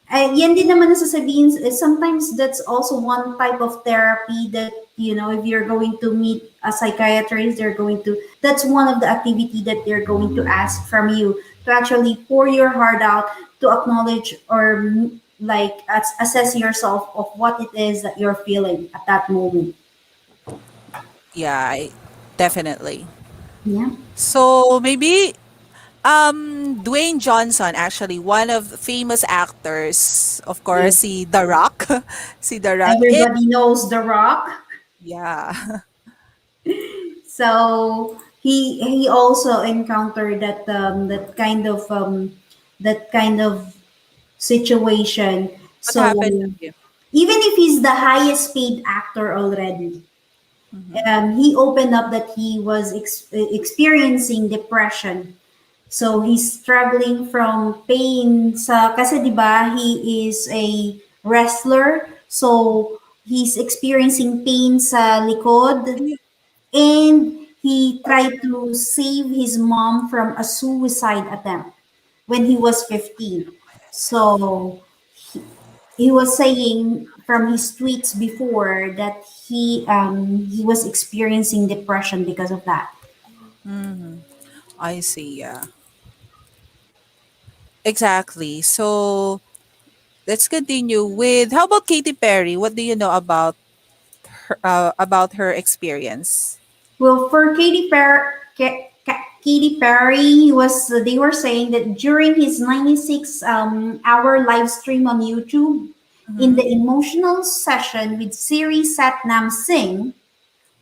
Yan din naman nasasabihin, sometimes that's also one type of therapy that, if you're going to meet a psychiatrist, that's one of the activity that they're going to ask from you to actually pour your heart out, to acknowledge or like assess yourself of what it is that you're feeling at that moment. Yeah, definitely. Yeah. So maybe Dwayne Johnson, actually one of the famous actors, of Yeah. course, si The Rock. Si The Rock. Everybody knows The Rock. Yeah. So he also encountered that kind of situation. What So happened to him? even if he's the highest paid actor already, Mhm. he opened up that he was experiencing depression. So he's struggling from pain sa kasi 'di ba he is a wrestler. So he's experiencing pain sa likod, and he tried to save his mom from a suicide attempt when he was 15. So he was saying from his tweets before that he was experiencing depression because of that. Mhm. I see, yeah. Exactly. So let's continue with, how about Katy Perry? What do you know about her experience? Well, for Katy Perry, they were saying that during his 96 hour live stream on YouTube, in Mm-hmm. the emotional session with Siri Satnam Singh,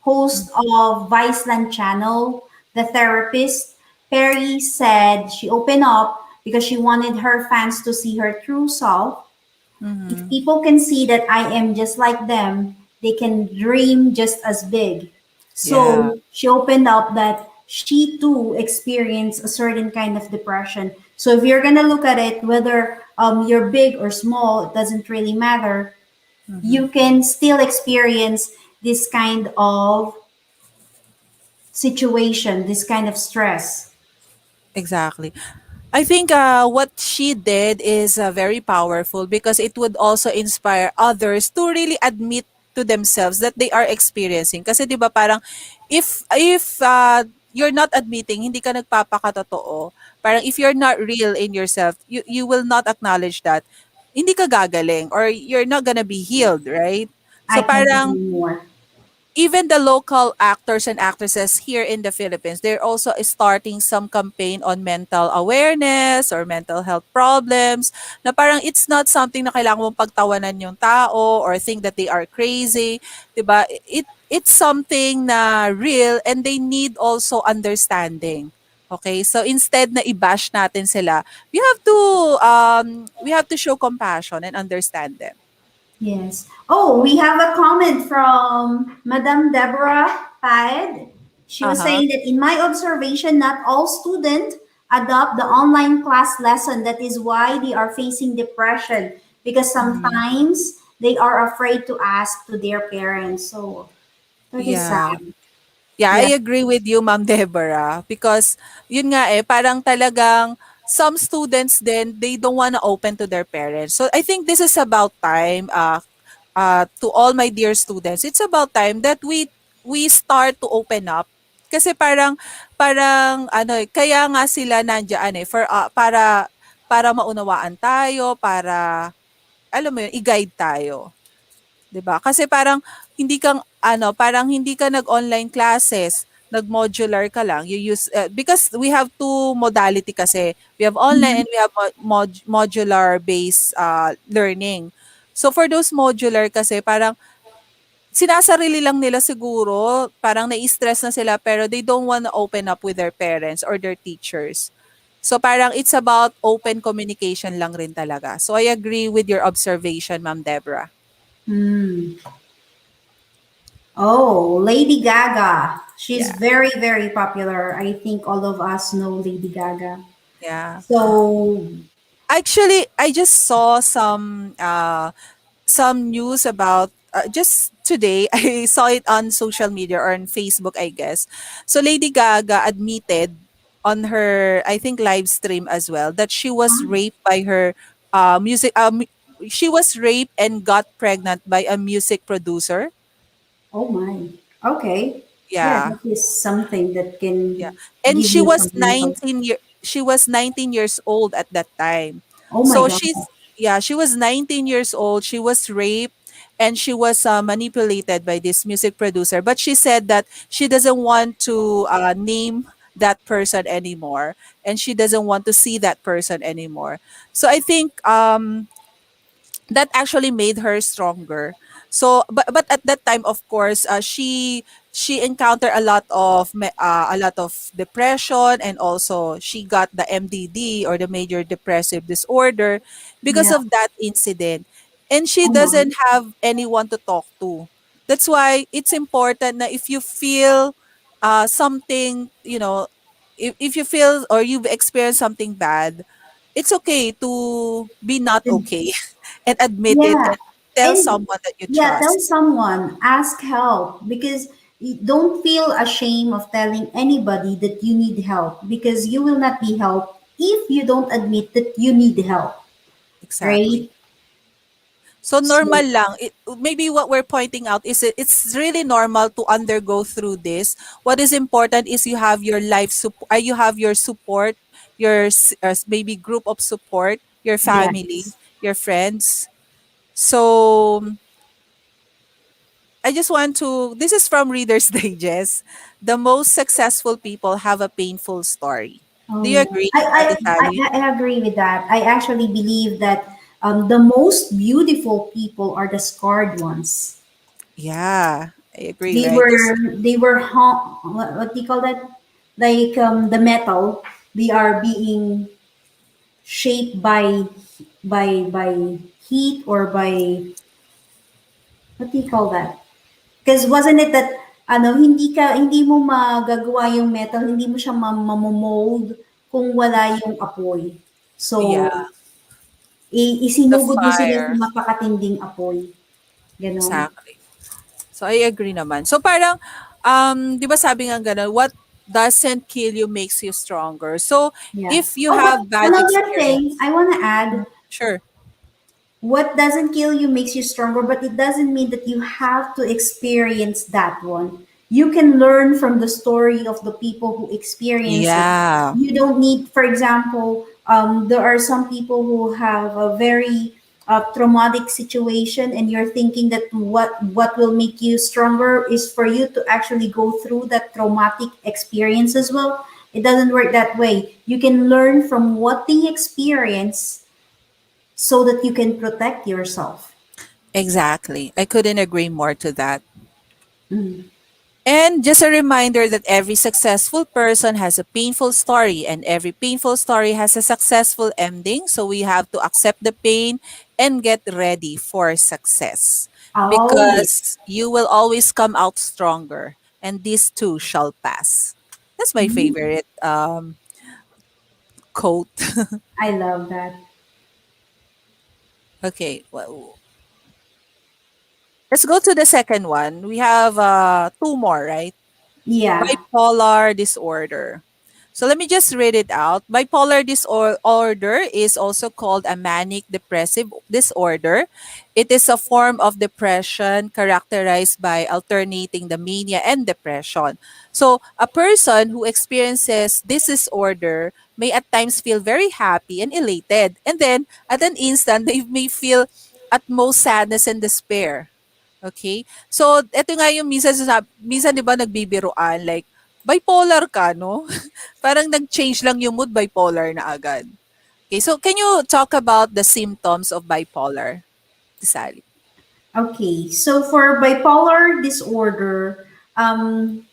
host of Viceland channel, the therapist, Perry said she opened up because she wanted her fans to see her true self. If Mm-hmm. people can see that I am just like them, they can dream just as big. Yeah, So she opened up that she too experienced a certain kind of depression. So if you're gonna look at it, whether you're big or small, it doesn't really matter. mm-hmm. You can still experience this kind of situation, this kind of stress. Exactly. I think what she did is very powerful because it would also inspire others to really admit to themselves that they are experiencing. Kasi 'di ba parang if you're not admitting, hindi ka nagpapakatotoo. Parang if you're not real in yourself, you will not acknowledge that. Hindi ka gagaling or you're not gonna be healed, right? So I can't parang agree more. even the local actors and actresses here in the Philippines, they're also starting some campaign on mental awareness or mental health problems na parang it's not something na kailangan mong pagtawanan yung tao or think that they are crazy, 'di ba? It's something na real and they need also understanding. Okay? So instead na i-bash natin sila, we have to show compassion and understand them. Yes. Oh, we have a comment from Madame Deborah Paed. She was Uh-huh. saying that in my observation, not all students adopt the online class lesson. That is why they are facing depression because Mhm. sometimes they are afraid to ask to their parents. So that is Yeah. sad. Yeah, Yeah. I agree with you, Ma'am Deborah, because yun nga parang talagang some students then they don't wanna open to their parents. So I think this is about time, to all my dear students. It's about time that we start to open up. Kasi parang ano kaya nga sila nandiyan for para maunawaan tayo, para alam mo yun, i-guide tayo. 'Di ba? Kasi parang hindi ka nag-online classes, nag-modular ka lang. You use because we have two modality kasi. We have online Mhm. and we have modular based learning. So for those modular kasi parang sinasarili lang nila siguro, parang nai-stress na sila pero they don't wanna open up with their parents or their teachers. So parang it's about open communication lang rin talaga. So I agree with your observation, Ma'am Deborah. Hmm. Oh, Lady Gaga. She's Yeah. very, very popular. I think all of us know Lady Gaga. Yeah. So, Actually, I just saw some news about just today. I saw it on social media or on Facebook, I guess. So Lady Gaga admitted on her, I think, live stream as well that she was ah, raped by her music. She was raped and got pregnant by a music producer. oh my. Okay. Yeah, Yeah. that is something that Yeah. can And give you some mental. she was 19 years old at that time. Oh my So God. she was 19 years old. She was raped and she was manipulated by this music producer. But she said that she doesn't want to name that person anymore and she doesn't want to see that person anymore. So I think that actually made her stronger. So but at that time, of course, she encountered a lot of depression, and also she got the MDD, or the major depressive disorder, because Yeah. of that incident. And she Oh my. doesn't have anyone to talk to. That's why it's important that if you feel something, if you feel or you've experienced something bad, it's okay to be not okay and admit it Yeah. and tell And someone that you yeah, tell trust. someone, ask help because you don't feel ashamed of telling anybody that you need help because you will not be helped if you don't admit that you need help, Exactly. right? So So, normal lang. Maybe what we're pointing out is it's really normal to undergo through this. What is important is you have your life support, you have your support, your maybe group of support, your family, yes. your friends. So I just want to, this is from Reader's Digest. The most successful people have a painful story. Oh, Do you yeah. agree, I, Ate I, Sally? I agree with that. I actually believe that the most beautiful people are the scarred ones. Yeah, I agree, They right? were what do you call that? Like the metal, they are being shaped by heat or by what do you call that? Because wasn't it that hindi mo magagawa yung metal, hindi mo siya mamomold kung wala yung apoy. Yeah, So, the isinugod mo sila sa fire. mapakatinding apoy. Ganon. Exactly. So I agree naman. So parang, 'di ba sabi nga ganun, what doesn't kill you makes you stronger. So Yeah. if you Oh, but have bad another thing experience, I want to add, sure. what doesn't kill you makes you stronger, but it doesn't mean that you have to experience that one. You can learn from the story of the people who experience it. Yeah, You don't need, for example, there are some people who have a very traumatic situation, and you're thinking that what will make you stronger is for you to actually go through that traumatic experience as well. It doesn't work that way. You can learn from what they experience so that you can protect yourself. exactly. I couldn't agree more to that. Mm. And just a reminder that every successful person has a painful story, and every painful story has a successful ending. So we have to accept the pain and get ready for success, Oh, yeah. because you will always come out stronger, and this too shall pass. That's my Mhm. favorite quote. I love that. Okay, well, let's go to the second one. We have two more, right? Yeah. Bipolar disorder. So let me just read it out. Bipolar disorder is also called a manic depressive disorder. It is a form of depression characterized by alternating the mania and depression. So a person who experiences this disorder may at times feel very happy and elated, and then at an instant they may feel at most sadness and despair. Okay? So, eto nga yung minsan 'di ba nagbibiruan like, bipolar ka 'no? Parang nag-change lang yung mood, bipolar na agad. Okay, so can you talk about the symptoms of bipolar, Sally? Okay. So for bipolar disorder,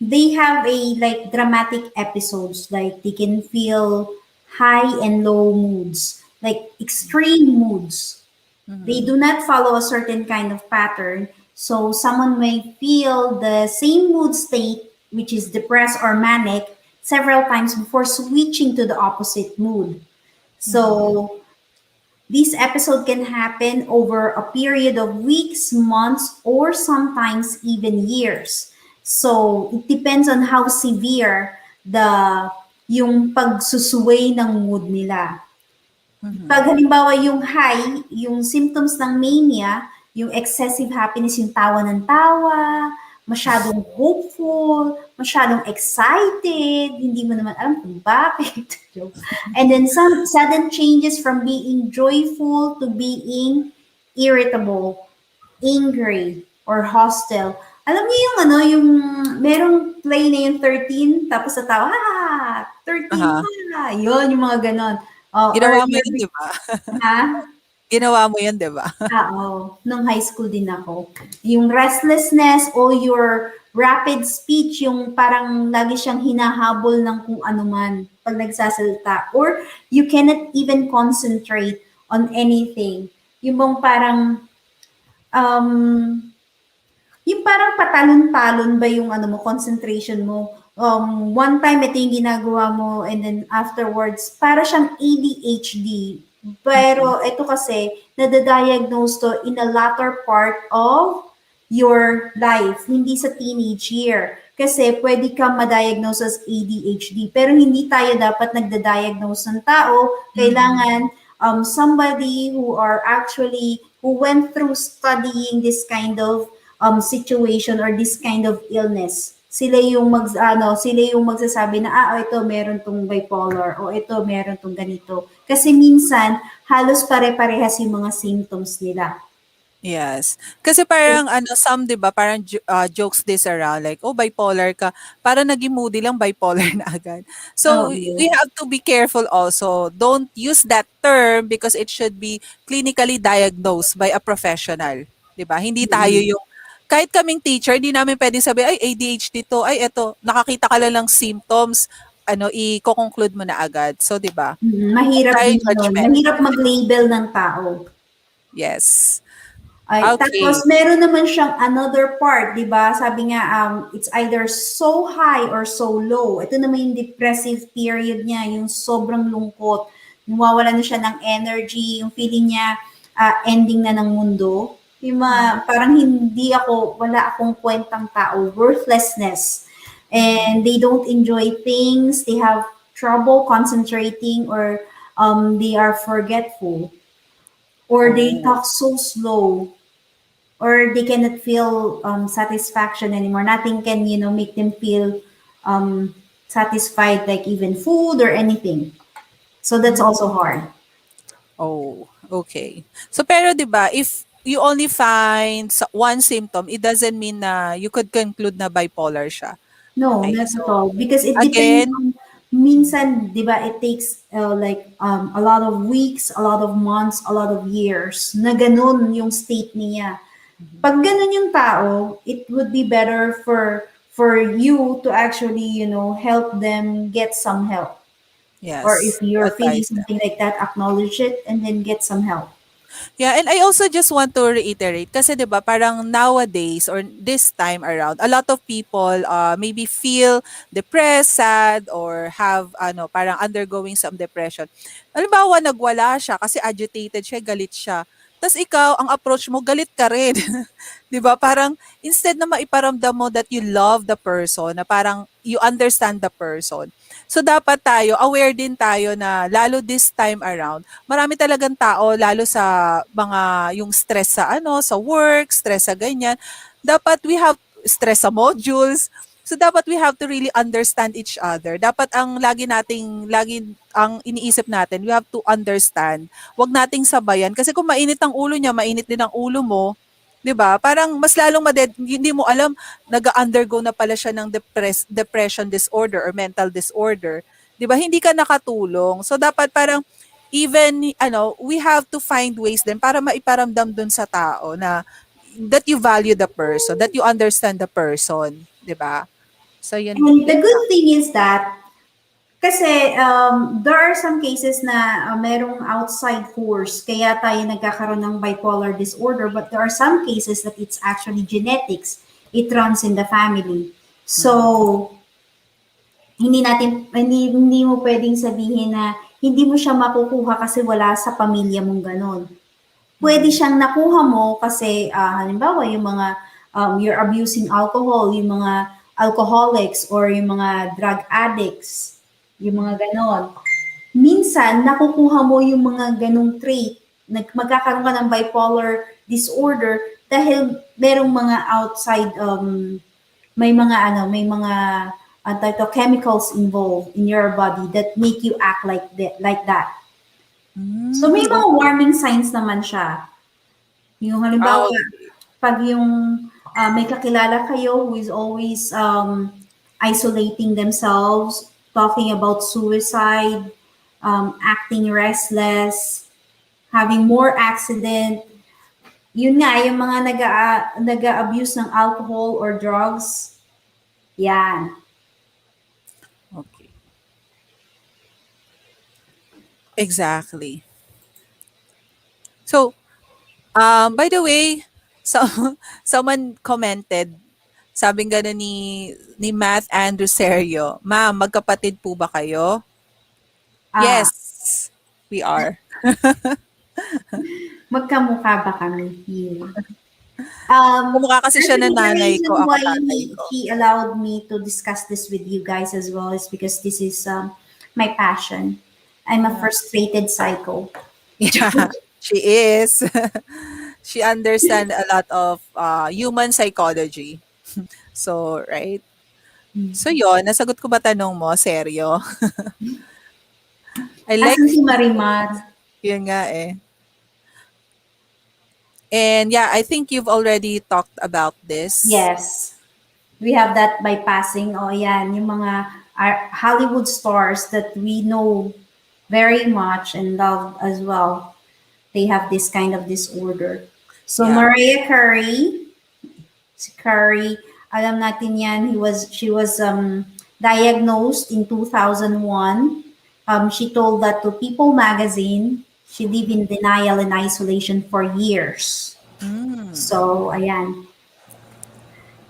they have a like dramatic episodes. Like they can feel high and low moods, like extreme moods. They Mhm. do not follow a certain kind of pattern. So someone may feel the same mood state, which is depressed or manic, several times before switching to the opposite mood. Mhm. So this episode can happen over a period of weeks, months, or sometimes even years. So it depends on how severe yung pagsusuway ng mood nila. Pag Mhm. halimbawa yung high, yung symptoms ng mania, yung excessive happiness, yung tawa ng tawa, masyadong hopeful, masyadong excited, hindi mo naman alam kung bakit. Joke. And then some sudden changes from being joyful to being irritable, angry, or hostile. Alam niyo yung ano, yung merong play na yung 13, tapos natawa, ha, 13, Aha. ha, yun, yung mga ganon. Or Ginawa mo you're, 'yun, 'di ba? ha? Ginawa mo 'yun, 'di ba? Oo, nung high school din ako. Yung restlessness o your rapid speech, yung parang lagi siyang hinahabol ng kung ano man pag nagsasalita. Or you cannot even concentrate on anything. Yung bang parang um, yung parang patalon-talon ba yung ano mo, concentration mo. One time ito yung ginagawa mo and then afterwards, para siyang ADHD. Mhm. Pero ito kasi, nadadiagnose to in the latter part of your life, hindi sa teenage year. Kasi pwede kang ma-diagnose as ADHD, pero hindi tayo dapat nagda-diagnose ng tao. Mhm. Kailangan somebody who are actually, who went through studying this kind of situation or this kind of illness. Sila yung magsasabi na ito meron tong bipolar o ito meron tong ganito. Kasi minsan halos pare-parehas yung mga symptoms nila. Yes. Kasi parang ano, some 'di ba, parang jokes this around like, "Oh, bipolar ka." Parang naging moody lang, bipolar na agad. So, we Oo. have to be careful also. Don't use that term because it should be clinically diagnosed by a professional, 'di ba? Hindi tayo Mm. yung kahit kaming teacher, hindi namin puwedeng sabihin, "Ay, ADHD 'to. Ay, eto, nakakita ka lang ng symptoms." Ano, i-ko-conclude mo na agad. So, 'di ba? Huwag Mahirap din tayong yun. Mahirap judgmental. mag-label ng tao. Yes. Ay, tapos Okay. meron naman siyang another part, 'di ba? Sabi nga it's either so high or so low. Ito naman yung depressive period niya, yung sobrang lungkot. Nawawalan na siya ng energy, yung feeling niya ending na ng mundo. Yung Mhm. parang wala akong kwentang tao, worthlessness. Mhm. And they don't enjoy things, they have trouble concentrating or they are forgetful or they Oh. talk so slow or they cannot feel satisfaction anymore. Nothing can, make them feel satisfied, like even food or anything. So that's also hard. Oh, okay. So pero 'di ba, if you only find one symptom, it doesn't mean na you could conclude na bipolar siya. No, Okay. not at So all. Because it depends again, on, minsan, di ba, it takes like a lot of weeks, a lot of months, a lot of years na ganun yung state niya. mhm, Pag ganun yung tao, it would be better for you to actually, help them get some help. Or if yes, to you're feeling advise them. something like that, acknowledge it and then get some help. Yeah, and I also just want to reiterate kasi 'di ba parang nowadays or this time around a lot of people maybe feel depressed, sad or have ano parang undergoing some depression. Halimbawa nagwala siya kasi agitated siya, galit siya. Tapos ikaw ang approach mo galit ka rin. 'Di ba? Parang instead na maiparamdam mo that you love the person, na parang you understand the person. So dapat tayo aware din tayo na lalo this time around marami talagang tao lalo sa mga yung stress sa ano, sa work, stress sa ganyan. Dapat we have stress sa modules. So dapat we have to really understand each other. Dapat lagi ang iniisip natin, we have to understand. Huwag nating sabayan kasi kung mainit ang ulo niya, mainit din ang ulo mo, 'di ba? Parang mas lalong hindi mo alam nag-undergo na pala siya ng depression disorder or mental disorder. 'Di ba? Hindi ka nakatulong. So dapat parang even ano, we have to find ways din para maiparamdam dun sa tao na that you value the person, that you understand the person, 'di ba? So yun And the yun good lang. thing is that Kasi there are some cases na merong outside force kaya tayo nagkakaroon ng bipolar disorder, but there are some cases that it's actually genetics. It runs in the family. Mhm. So, hindi mo pwedeng sabihin na hindi mo siya makukuha kasi wala sa pamilya mong ganon. Pwede Mhm. siyang nakuha mo kasi halimbawa yung mga you're abusing alcohol, yung mga alcoholics or yung mga drug addicts, yung mga Mhm. ganon. Minsan, nakukuha mo yung mga ganong trait. Magkakaroon ka ng bipolar disorder dahil merong mga outside, may mga chemicals involved in your body that make you act like that. So may mga Okay. warning signs naman siya. Yung halimbawa, Okay. pag yung may kakilala kayo who is always isolating themselves, talking about suicide, acting restless, having more accident, yun nga, yung mga nag-abuse ng alcohol or drugs, yan. Okay. Exactly. So, by the way, so someone commented, sabing gano'n ni Math Andrew Serio, "Ma'am, magkapatid po ba kayo?" Ah, Yes, we are. magkamukha ba kami? Yun. Kamukha kasi siya ng Actually, the nanay ko, reason ako why tatay ko. he allowed me to discuss this with you guys as well is because this is my passion. I'm a Yeah. frustrated psycho. Yeah, she is. She understand a lot of, human psychology. So, right? So, yon nasagot ko ba tanong mo, seryo? I like Asan si Marimar? yun nga, eh. And yeah, I think you've already talked about this. Yes. We have that bypassing. Oh, yan. Yung mga Hollywood stars that we know very much and love as well. They have this kind of disorder. So Yeah. Mariah Carey, si Carey, alam natin yan, she was diagnosed in 2001. She told that to People magazine. She lived in denial and isolation for years. Mm. So, ayan.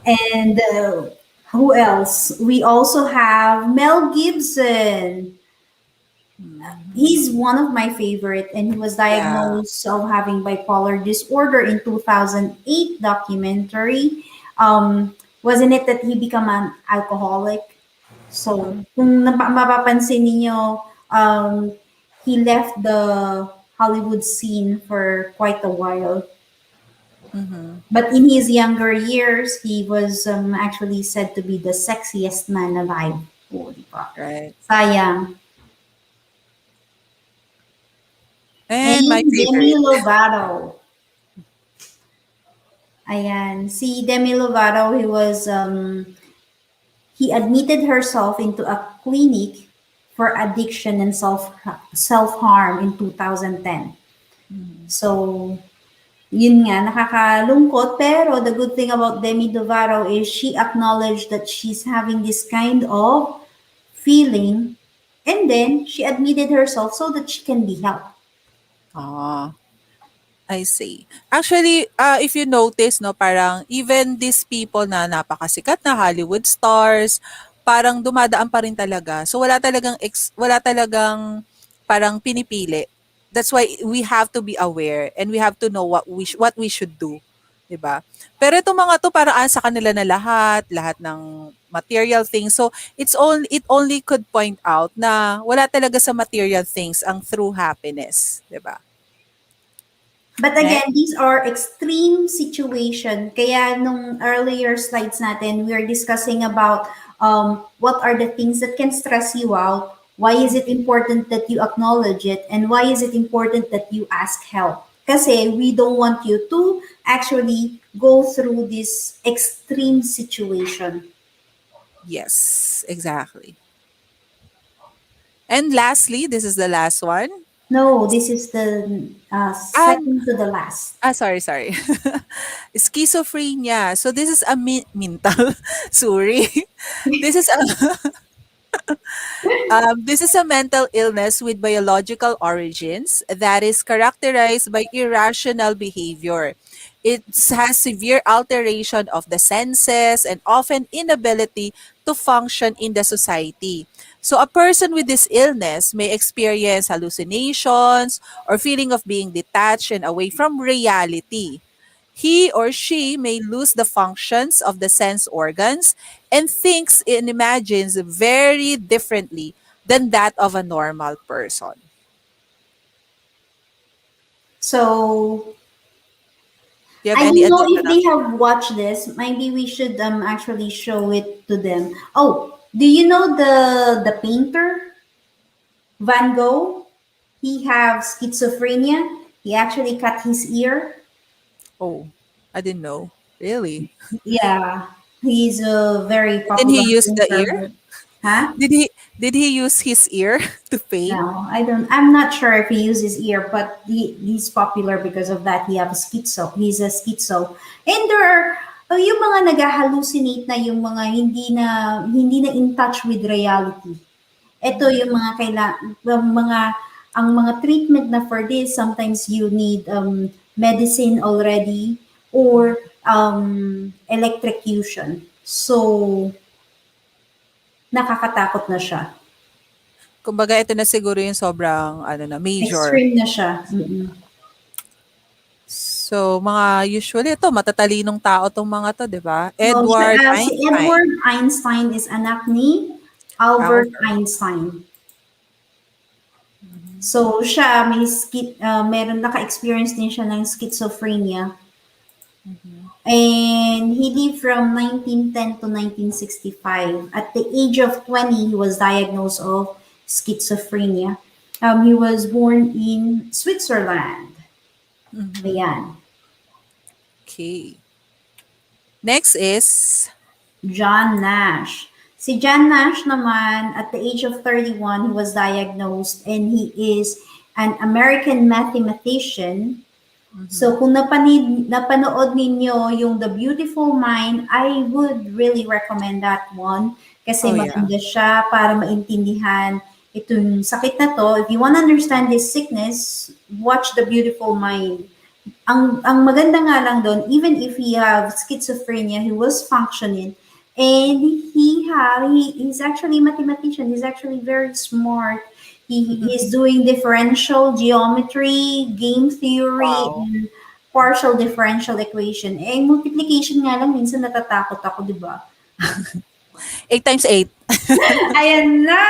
And who else? We also have Mel Gibson. Mhm. He's one of my favorite, and he was Yeah. diagnosed of having bipolar disorder in 2008 documentary. Wasn't it that he became an alcoholic? So, Mhm. kung mapapansin niyo, he left the Hollywood scene for quite a while. Mhm. But in his younger years, he was actually said to be the sexiest man alive. Oh, di ba? Right. Sayang. And my And Demi favorite. Lovato. Ayan. Si Demi Lovato, he admitted herself into a clinic for addiction and self-harm in 2010. Mhm. So, yun nga, nakakalungkot. Pero the good thing about Demi Lovato is she acknowledged that she's having this kind of feeling, and then she admitted herself so that she can be helped. Ah. I see. Actually, if you notice, no, parang even these people na napakasikat na Hollywood stars, parang dumadaan pa rin talaga. So wala talagang parang pinipili. That's why we have to be aware and we have to know what we should do, 'di ba? Pero itong mga to parang sa kanila na lahat ng material things. So it only could point out na wala talaga sa material things ang true happiness, 'di ba? But Right? again, these are extreme situation. Kaya nung earlier slides natin, we are discussing about what are the things that can stress you out, why is it important that you acknowledge it, and why is it important that you ask help. Kasi we don't want you to actually go through this extreme situation. Yes, exactly. And lastly, this is the last one. No, this is the Ah, second to the last. sorry. Schizophrenia. So this is a mental, sorry. This is a This is a mental illness with biological origins that is characterized by irrational behavior. It has severe alteration of the senses and often inability to function in the society. So a person with this illness may experience hallucinations or feeling of being detached and away from reality. He or she may lose the functions of the sense organs and thinks and imagines very differently than that of a normal person. So Do you have I any don't know if additional? they have watched this. Maybe we should actually show it to them. Oh, do you know the painter Van Gogh? He has schizophrenia. He actually cut his ear. Oh, I didn't know. Really? Yeah, he's a very Didn't he popular use the ear? painter. Huh? Did he use his ear to paint? No, I don't. I'm not sure if he uses ear, but he's popular because of that. He has schizo. He's a schizo. And there are yung mga nag-hallucinate na yung mga hindi na in touch with reality. Ito Mhm. yung ang mga treatment na for this. Sometimes you need medicine already or electrocution. So nakakatakot na siya. Kumbaga ito na siguro yung sobrang ano na major. Extreme na siya. Mm-mm. So, mga usually ito matatalinong tao tong mga 'to, 'di ba? Well, Edward si Einstein. Edward Einstein is anak ni Albert Albert. Einstein. Mhm. So, siya meron naka-experience din siya ng schizophrenia. Mhm. And he lived from 1910 to 1965. At the age of 20, he was diagnosed of schizophrenia. He was born in Switzerland. Mhm. Ayan. Okay. Next is John Nash. Si John Nash naman, at the age of 31, he was diagnosed and he is an American mathematician. mhm. So kung napanood ninyo yung The Beautiful Mind, I would really recommend that one kasi Oh yeah. maganda siya para maintindihan itong sakit na to. If you want to understand this sickness, watch The Beautiful Mind. Ang maganda nga lang doon, even if he have schizophrenia, he was functioning. And he's actually a mathematician. He's actually very smart. He's doing differential geometry, game theory, Wow. and partial differential equation. Eh, multiplication nga lang, minsan natatakot ako, di ba? 8 times 8. Ayan na!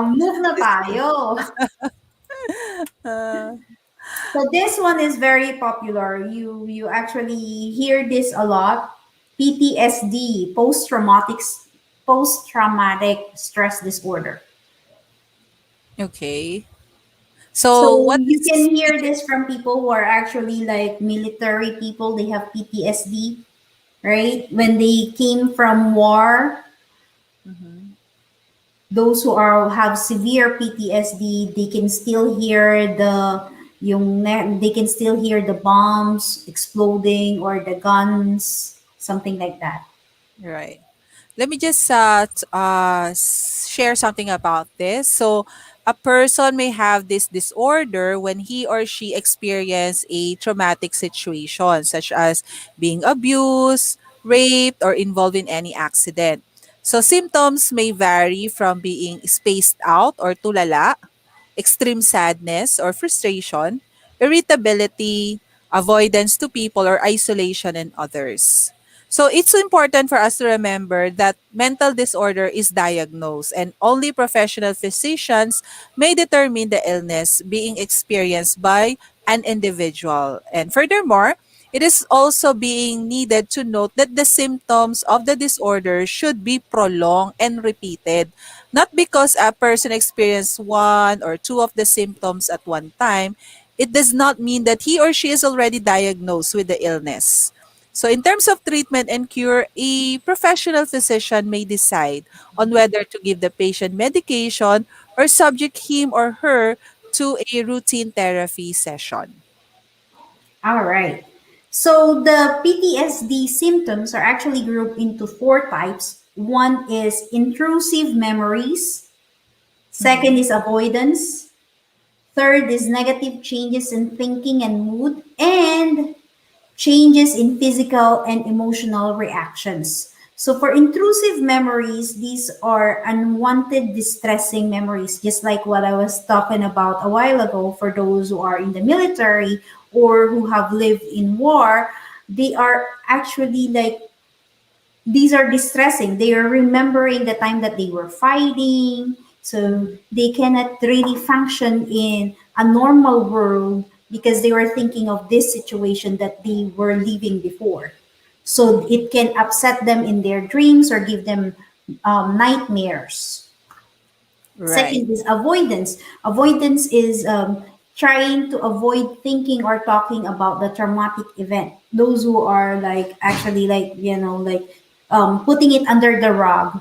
Move na tayo. Uh, So this one is very popular. You actually hear this a lot. PTSD, post traumatic stress disorder. okay. So So what you is can hear PT? this from people who are actually like military people. They have PTSD, right? When they came from war, Mhm. those who have severe PTSD, they can still hear they can still hear the bombs exploding or the guns, something like that. Right. Let me just share something about this. So, a person may have this disorder when he or she experience a traumatic situation, such as being abused, raped, or involved in any accident. So, symptoms may vary from being spaced out or tulala, extreme sadness or frustration, irritability, avoidance to people, or isolation in others. So it's important for us to remember that mental disorder is diagnosed and only professional physicians may determine the illness being experienced by an individual. And furthermore, it is also being needed to note that the symptoms of the disorder should be prolonged and repeated, not because a person experienced one or two of the symptoms at one time. It does not mean that he or she is already diagnosed with the illness. So, in terms of treatment and cure, a professional physician may decide on whether to give the patient medication or subject him or her to a routine therapy session. All right. So the PTSD symptoms are actually grouped into four types. One is intrusive memories. Second is avoidance. Third is negative changes in thinking and mood. And changes in physical and emotional reactions. So, for intrusive memories, these are unwanted, distressing memories, just like what I was talking about a while ago for those who are in the military or who have lived in war. They are actually like these are distressing. They are remembering the time that they were fighting. So they cannot really function in a normal world because they were thinking of this situation that they were living before. So it can upset them in their dreams or give them nightmares. Right. Second is avoidance. Avoidance is trying to avoid thinking or talking about the traumatic event. Those who are like actually like like putting it under the rug,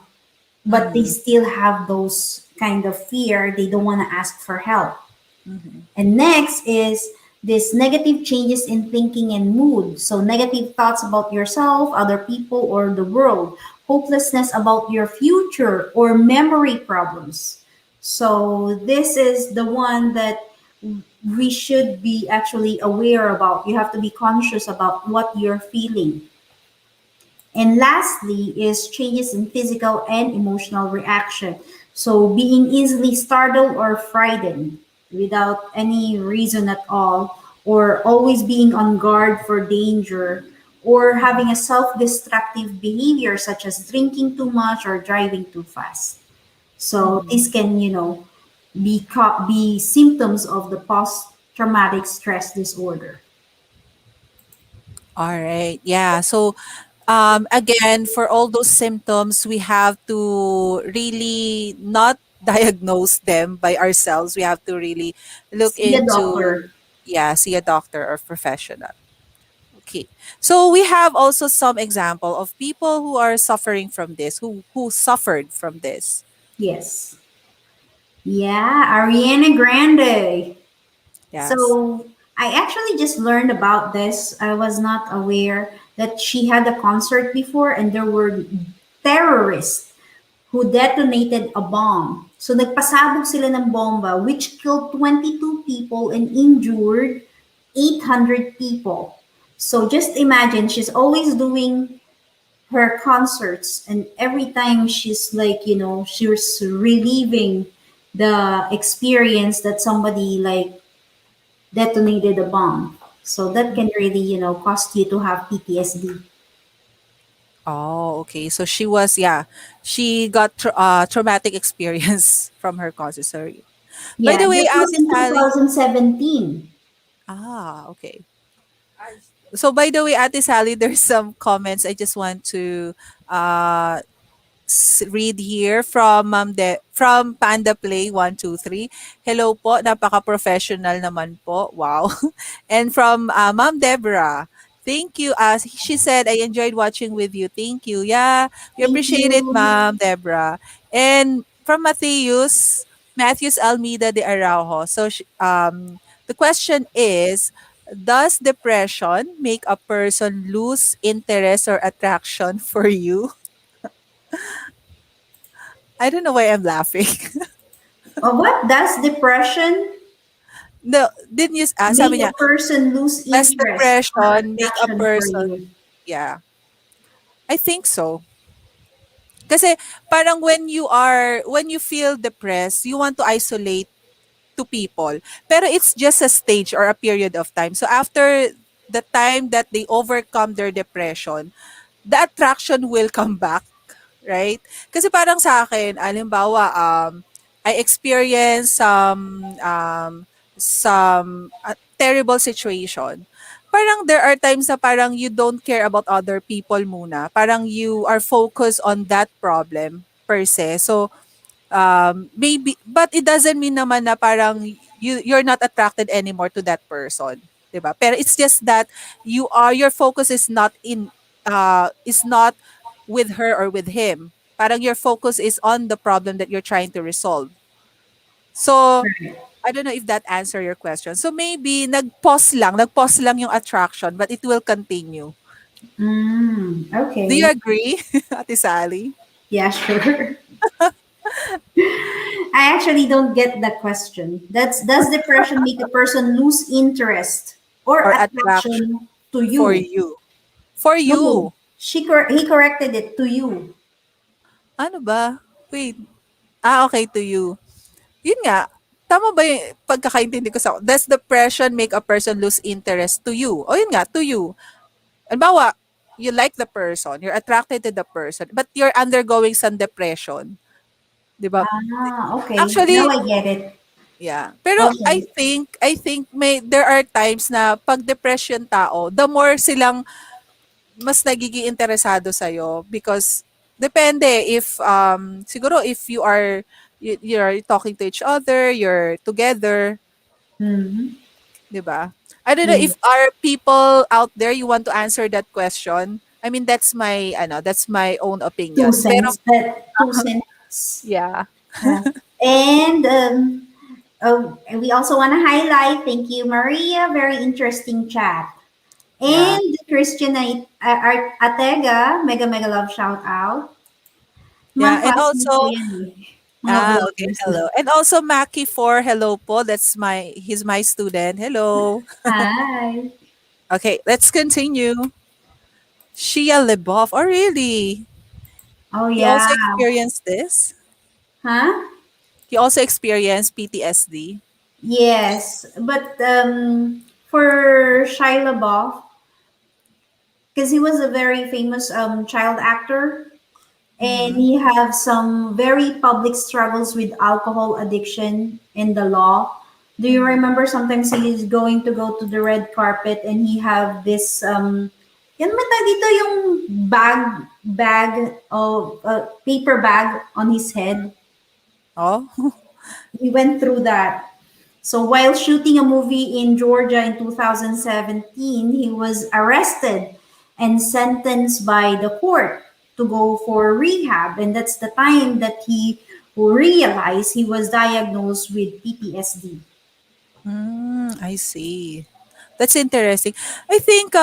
but they Mm-hmm. still have those kind of fear. They don't want to ask for help. Mm-hmm. And next is this negative changes in thinking and mood. So, negative thoughts about yourself, other people, or the world. Hopelessness about your future or memory problems. So, this is the one that we should be actually aware about. You have to be conscious about what you're feeling. And lastly is changes in physical and emotional reaction. So being easily startled or frightened without any reason at all, or always being on guard for danger, or having a self-destructive behavior such as drinking too much or driving too fast. So Mm-hmm. this can, be symptoms of the post-traumatic stress disorder. All right. Yeah. So, again, for all those symptoms, we have to really not diagnose them by ourselves. We have to really look See a into, doctor. yeah, see a doctor or professional. Okay. So we have also some example of people who are suffering from this, who suffered from this. Yes. Yeah, Ariana Grande. Yes. So I actually just learned about this. I was not aware that she had a concert before and there were terrorists who detonated a bomb. So nagpasabog sila ng bomba which killed 22 people and injured 800 people. So just imagine she's always doing her concerts and every time she's like, she's reliving the experience that somebody like detonated a bomb. So that can really, cost you to have PTSD. Oh, okay. So she was, yeah, she got traumatic experience from her causes. Sorry. By Yeah, the way, this was Ate in Sally. 2017. Okay. So by the way, Ate Sally, there's some comments I just want to uh read here from from Panda Play 123. Hello po, napaka-professional naman po. Wow. And from Ma'am Deborah. Thank you. She said, I enjoyed watching with you. Thank you. Yeah, we Thank appreciate it, you. Ma'am Deborah. And from Matthews Almeida de Araujo. So the question is, does depression make a person lose interest or attraction for you? I don't know why I'm laughing. What does depression No, didn't you sabi make a niya, person lose does interest or depression make a attraction for person, you? yeah, I think so. Kasi parang when you feel depressed, you want to isolate to people. Pero it's just a stage or a period of time. So after the time that they overcome their depression, the attraction will come back, right? Kasi parang sa akin, halimbawa, I experienced some terrible situation. Parang there are times na parang you don't care about other people muna. Parang you are focused on that problem per se. So, maybe, but it doesn't mean naman na parang you're not attracted anymore to that person, 'di ba? Pero it's just that your focus is not with her or with him. Parang your focus is on the problem that you're trying to resolve. So I don't know if that answer your question. So maybe nag-pause lang yung attraction, but it will continue. Do you Okay. agree, Ate Sally? Yeah, sure. I actually don't get the question. Does depression make a person lose interest or or attraction attraction to for you? you? For No, you. he corrected it to you. Ano ba? Wait. Ah, okay, to you. Yun nga, tama ba yung pagkakaintindi ko sa does depression make a person lose interest to you? O yun nga, to you. Halimbawa, you like the person, you're attracted to the person, but you're undergoing some depression. Di ba? Ah, okay. Now Actually, I get it. yeah. Pero Okay. I think there are times na pag depression tao, the more silang mas nagiging interesado sa because depende if siguro if you're talking to each other, you're together, Mm-hmm. 'di ba? I don't know Yeah. if are people out there you want to answer that question. I mean that's my own Two opinion. Pero cents. That 2 cents. yeah. Yeah. And we also want to highlight. Thank you, Maria. Very interesting chat. Yeah. And Christian Atega, mega mega love shout out. Mga Yeah, and classmates ko also yan eh. Mga okay, vloggers. hello. And also Maki for hello po. He's my student. Hello. Hi. Okay, let's continue. Shia LeBoff. Oh, really? Oh He yeah. also experienced this? Huh? He also experienced PTSD? Yes. But for Shia LaBeouf, because he was a very famous child actor, and Mm-hmm. he have some very public struggles with alcohol addiction in the law. Do you Mm-hmm. remember sometimes he is going to go to the red carpet and he have this yan ba tawag dito yung bag of paper bag on his head. Oh, He went through that. So while shooting a movie in Georgia in 2017, he was arrested and sentenced by the court to go for rehab. And that's the time that he realized he was diagnosed with PTSD. I see. That's interesting. I think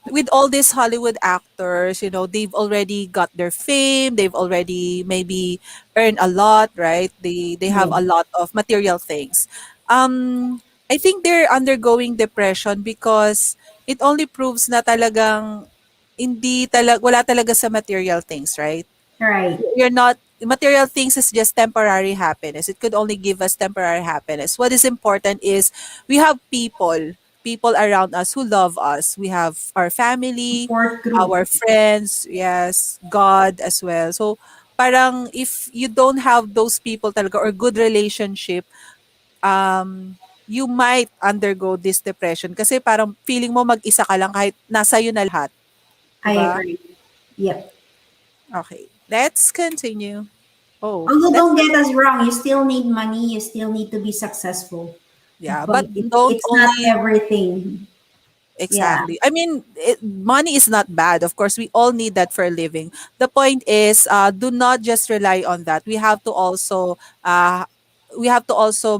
with all these Hollywood actors, they've already got their fame, they've already maybe earned a lot, right? They have Yeah, a lot of material things. I think they're undergoing depression because it only proves na talagang wala talaga sa material things, right? right. You're not material things is just temporary happiness. It could only give us temporary happiness. What is important is we have people around us who love us. We have our family, Support group. our friends, yes, God as well. So parang if you don't have those people talaga or good relationship, you might undergo this depression kasi parang feeling mo mag-isa ka lang kahit nasa na lahat, 'di I ba? agree. Yep. Okay, let's continue. Oh, Although let's don't get us wrong, you still need money, you still need to be successful. Yeah, But but don't it's not only everything. Yeah, exactly. I mean, money is not bad. Of course, we all need that for a living. The point is, do not just rely on that. We have to also you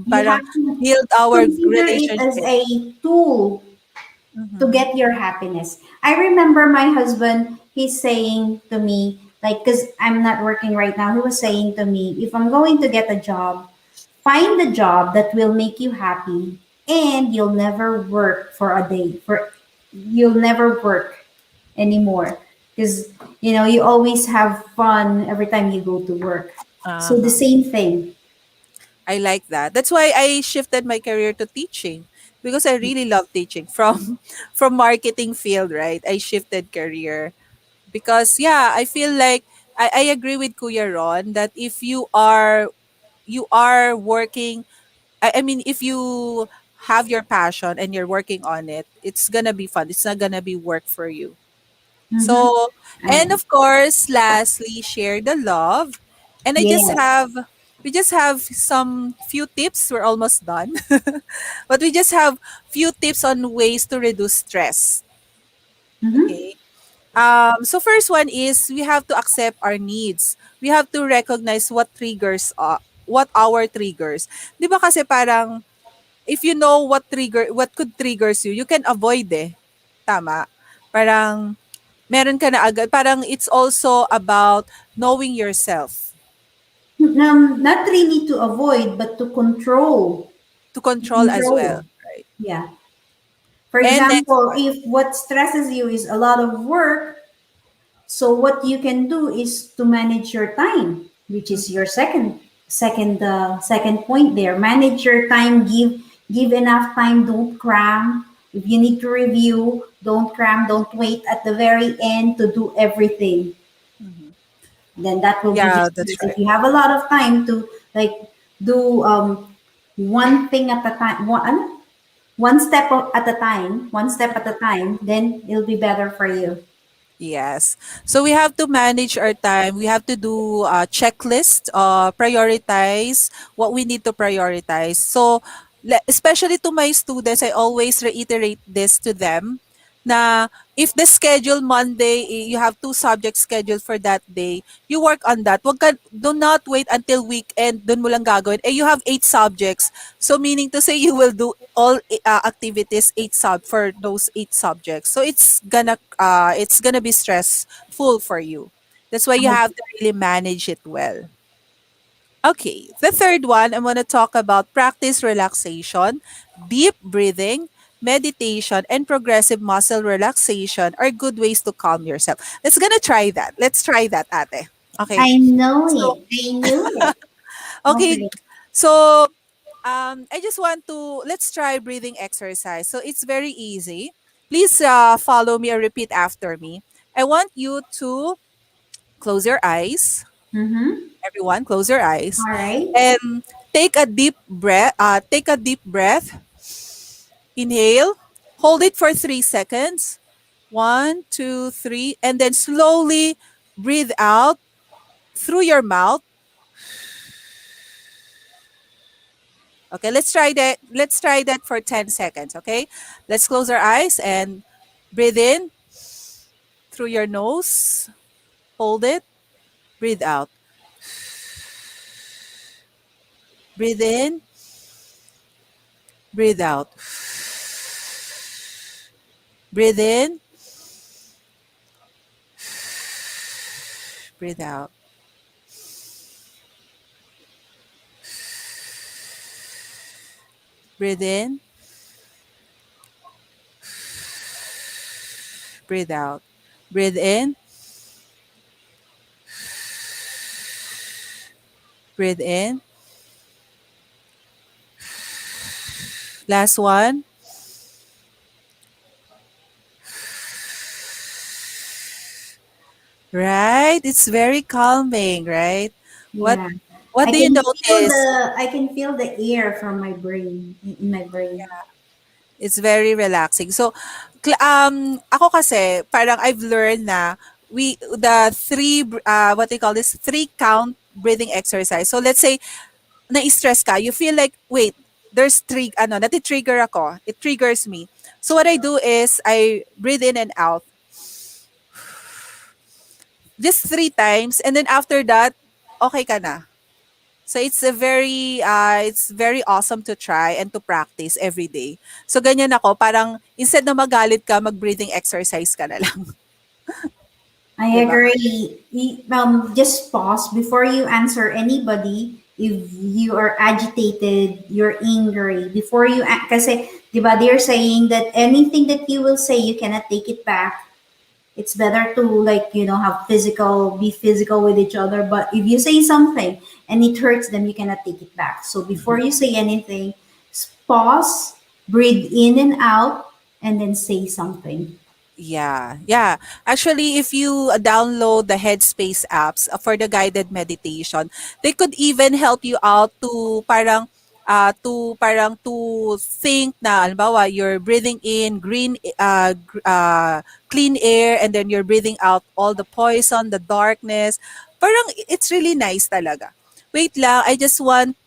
parang have to build our consider it as relationship. a tool to Mm-hmm. get your happiness. I remember my husband, he's saying to me, like, because I'm not working right now, he was saying to me, if I'm going to get a job, find a job that will make you happy and you'll never work for a day. You'll never work anymore. Because you always have fun every time you go to work. So the Uh-huh. same thing. I like that. That's why I shifted my career to teaching because I really love teaching from from marketing field, right? I shifted career because yeah, I feel like I agree with Kuya Ron that if you are working I mean if you have your passion and you're working on it, it's gonna be fun. It's not gonna be work for you. Mm-hmm. So and of course, lastly, share the love. And Yes. we just have some few tips. We're almost done. But we just have few tips on ways to reduce stress. Mm-hmm. Okay. So first one is we have to accept our needs. We have to recognize what our triggers. 'Di ba kasi parang if you know what could triggers you, you can avoid Tama? Parang meron ka na agad. Parang it's also about knowing yourself. not really to avoid, but to control. to control as well, Control. right? Yeah. For And next example, one. if what stresses you is a lot of work, so what you can do is to manage your time, which is Mhm. your second point there. Manage your time. Give enough time. Don't cram. If you need to review, don't cram. Don't wait at the very end to do everything. Mhm. Then that will give you Yeah, that's stress. If right. you have a lot of time to like do one thing at a time, one step at a time, one step at a time, then it'll be better for you. Yes. So we have to manage our time. We have to do a checklist, prioritize what we need to prioritize. So, especially to my students, I always reiterate this to them na if the schedule Monday, you have two subjects scheduled for that day, you work on that. Do not wait until weekend, dun mo lang gagawin. You have 8 subjects. So meaning to say you will do all activities 8 for those 8 subjects. So it's gonna be stressful for you. That's why you have to really manage it well. Okay, the third one, I'm going to talk about practice relaxation, deep breathing, meditation, and progressive muscle relaxation are good ways to calm yourself. Let's gonna try that. Let's try that, ate. Okay. I know So, it. I knew it. okay. Okay. So, I just want to let's try breathing exercise. So it's very easy. Please follow me or repeat after me. I want you to close your eyes. Mm-hmm. Everyone, close your eyes All right. and take a deep breath. Take a deep breath. Inhale. Hold it for 3 seconds. One, two, three, and then slowly breathe out through your mouth. Okay, let's try that. Let's try that for 10 seconds. Okay, let's close our eyes and breathe in through your nose. Hold it. Breathe out. Breathe in. Breathe out. Breathe in. Breathe out. Breathe in. Breathe out. Breathe in. Breathe in. Last one. Right? It's very calming, right? What Yeah. what I do you can feel notice? the air from my brain in my brain. It's very relaxing. So, ako kasi, parang I've learned na the what they call this, 3 count breathing exercise. So, let's say, na-stress ka, you feel like, wait, nati-trigger ako. It triggers me. So, what I do is, I breathe in and out. Just 3 times. And then after that, okay ka na. So it's very awesome to try and to practice every day. So ganyan ako, parang instead na magalit ka, mag-breathing exercise ka na lang, I 'di ba? agree. Just pause before you answer anybody. If you are agitated, you're angry, before you, kasi, di ba, they're saying that anything that you will say, you cannot take it back. It's better to, like, be physical with each other. But if you say something and it hurts them, you cannot take it back. So before you say anything, pause, breathe in and out, and then say something. Yeah, yeah. Actually, if you download the Headspace apps for the guided meditation, they could even help you out to think na halimbawa you're breathing in clean air and then you're breathing out all the poison, the darkness. Parang it's really nice talaga. Wait lang, I just want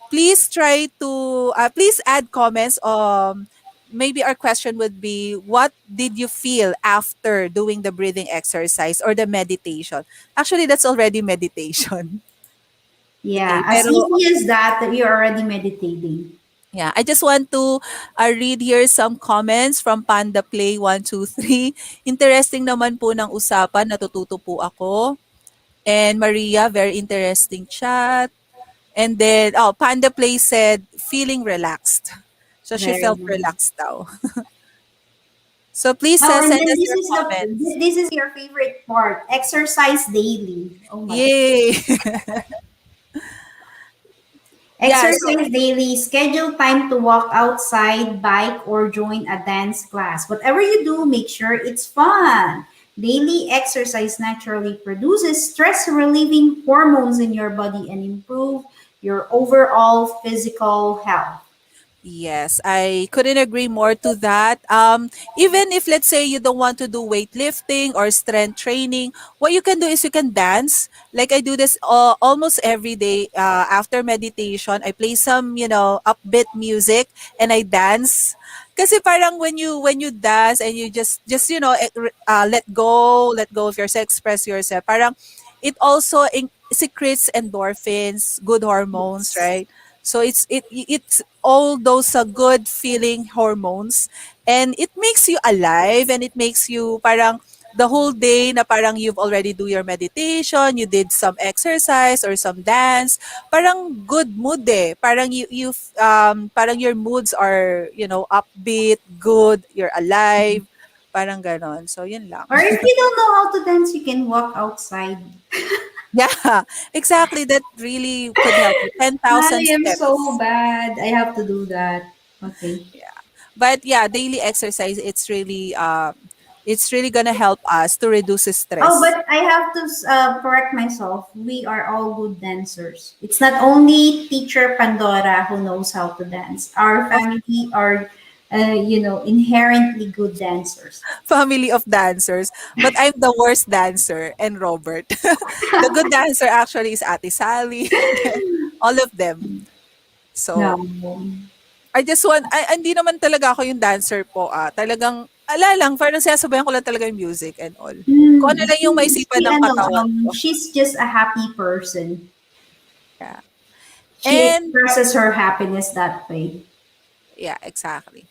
please try to please add comments maybe our question would be what did you feel after doing the breathing exercise or the meditation? Actually, that's already meditation. Okay, Yeah, as pero easy as that, that you're already meditating. yeah, I just want to read here some comments from Panda Play 123. Interesting naman po ng usapan, natututo po ako. And Maria, very interesting chat. And then, oh, Panda Play said, feeling relaxed. So she Very felt nice. relaxed now. So please Oh, and send then us your comments. this is your favorite part. Exercise daily. Oh my god. Yay! Yeah, so Exercise daily. Schedule time to walk outside, bike, or join a dance class. Whatever you do, make sure it's fun. Daily exercise naturally produces stress relieving hormones in your body and improve your overall physical health. yes, I couldn't agree more to that. Even if let's say you don't want to do weightlifting or strength training, what you can do is you can dance. Like I do this almost every day. After meditation, I play some upbeat music and I dance. Kasi parang when you dance and you just let go of yourself, express yourself. Parang it also secretes endorphins, good hormones, Yes. right? So it's all those good feeling hormones, and it makes you alive, and it makes you parang the whole day na parang you've already do your meditation, you did some exercise or some dance, parang good mood eh. Parang parang your moods are, upbeat, good, you're alive, parang ganon. So yun lang. Or if you don't know how to dance, you can walk outside. Yeah, exactly. That really could help you. I 10,000 am so steps. bad. I have to do that. Okay. Yeah. But yeah, daily exercise, it's really gonna help us to reduce Oh, stress. but I have to correct myself. We are all good dancers. It's not only teacher Pandora who knows how to dance. Our Of family are, inherently good dancers. family of dancers. But I'm the worst dancer and Robert. The good dancer actually is Ate Sally. All of them. No. So I just want hindi naman talaga ako yung dancer po, talagang ala lang, parang sinasabayan ko lang talaga yung music and all. Kung ano lang yung maisipan ng katawan ko. She's just a happy person. Yeah. She And expresses her happiness that way. yeah, exactly.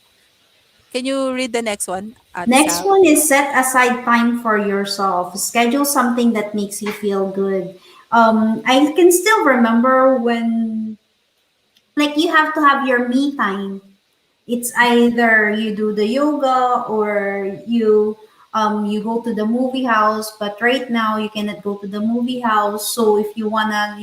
Can you read the next one, Ate Next Sal? one is set aside time for yourself. Schedule something that makes you feel good. I can still remember when, like, you have to have your me time. It's either you do the yoga or you go to the movie house. But right now you cannot go to the movie house. So if you wanna,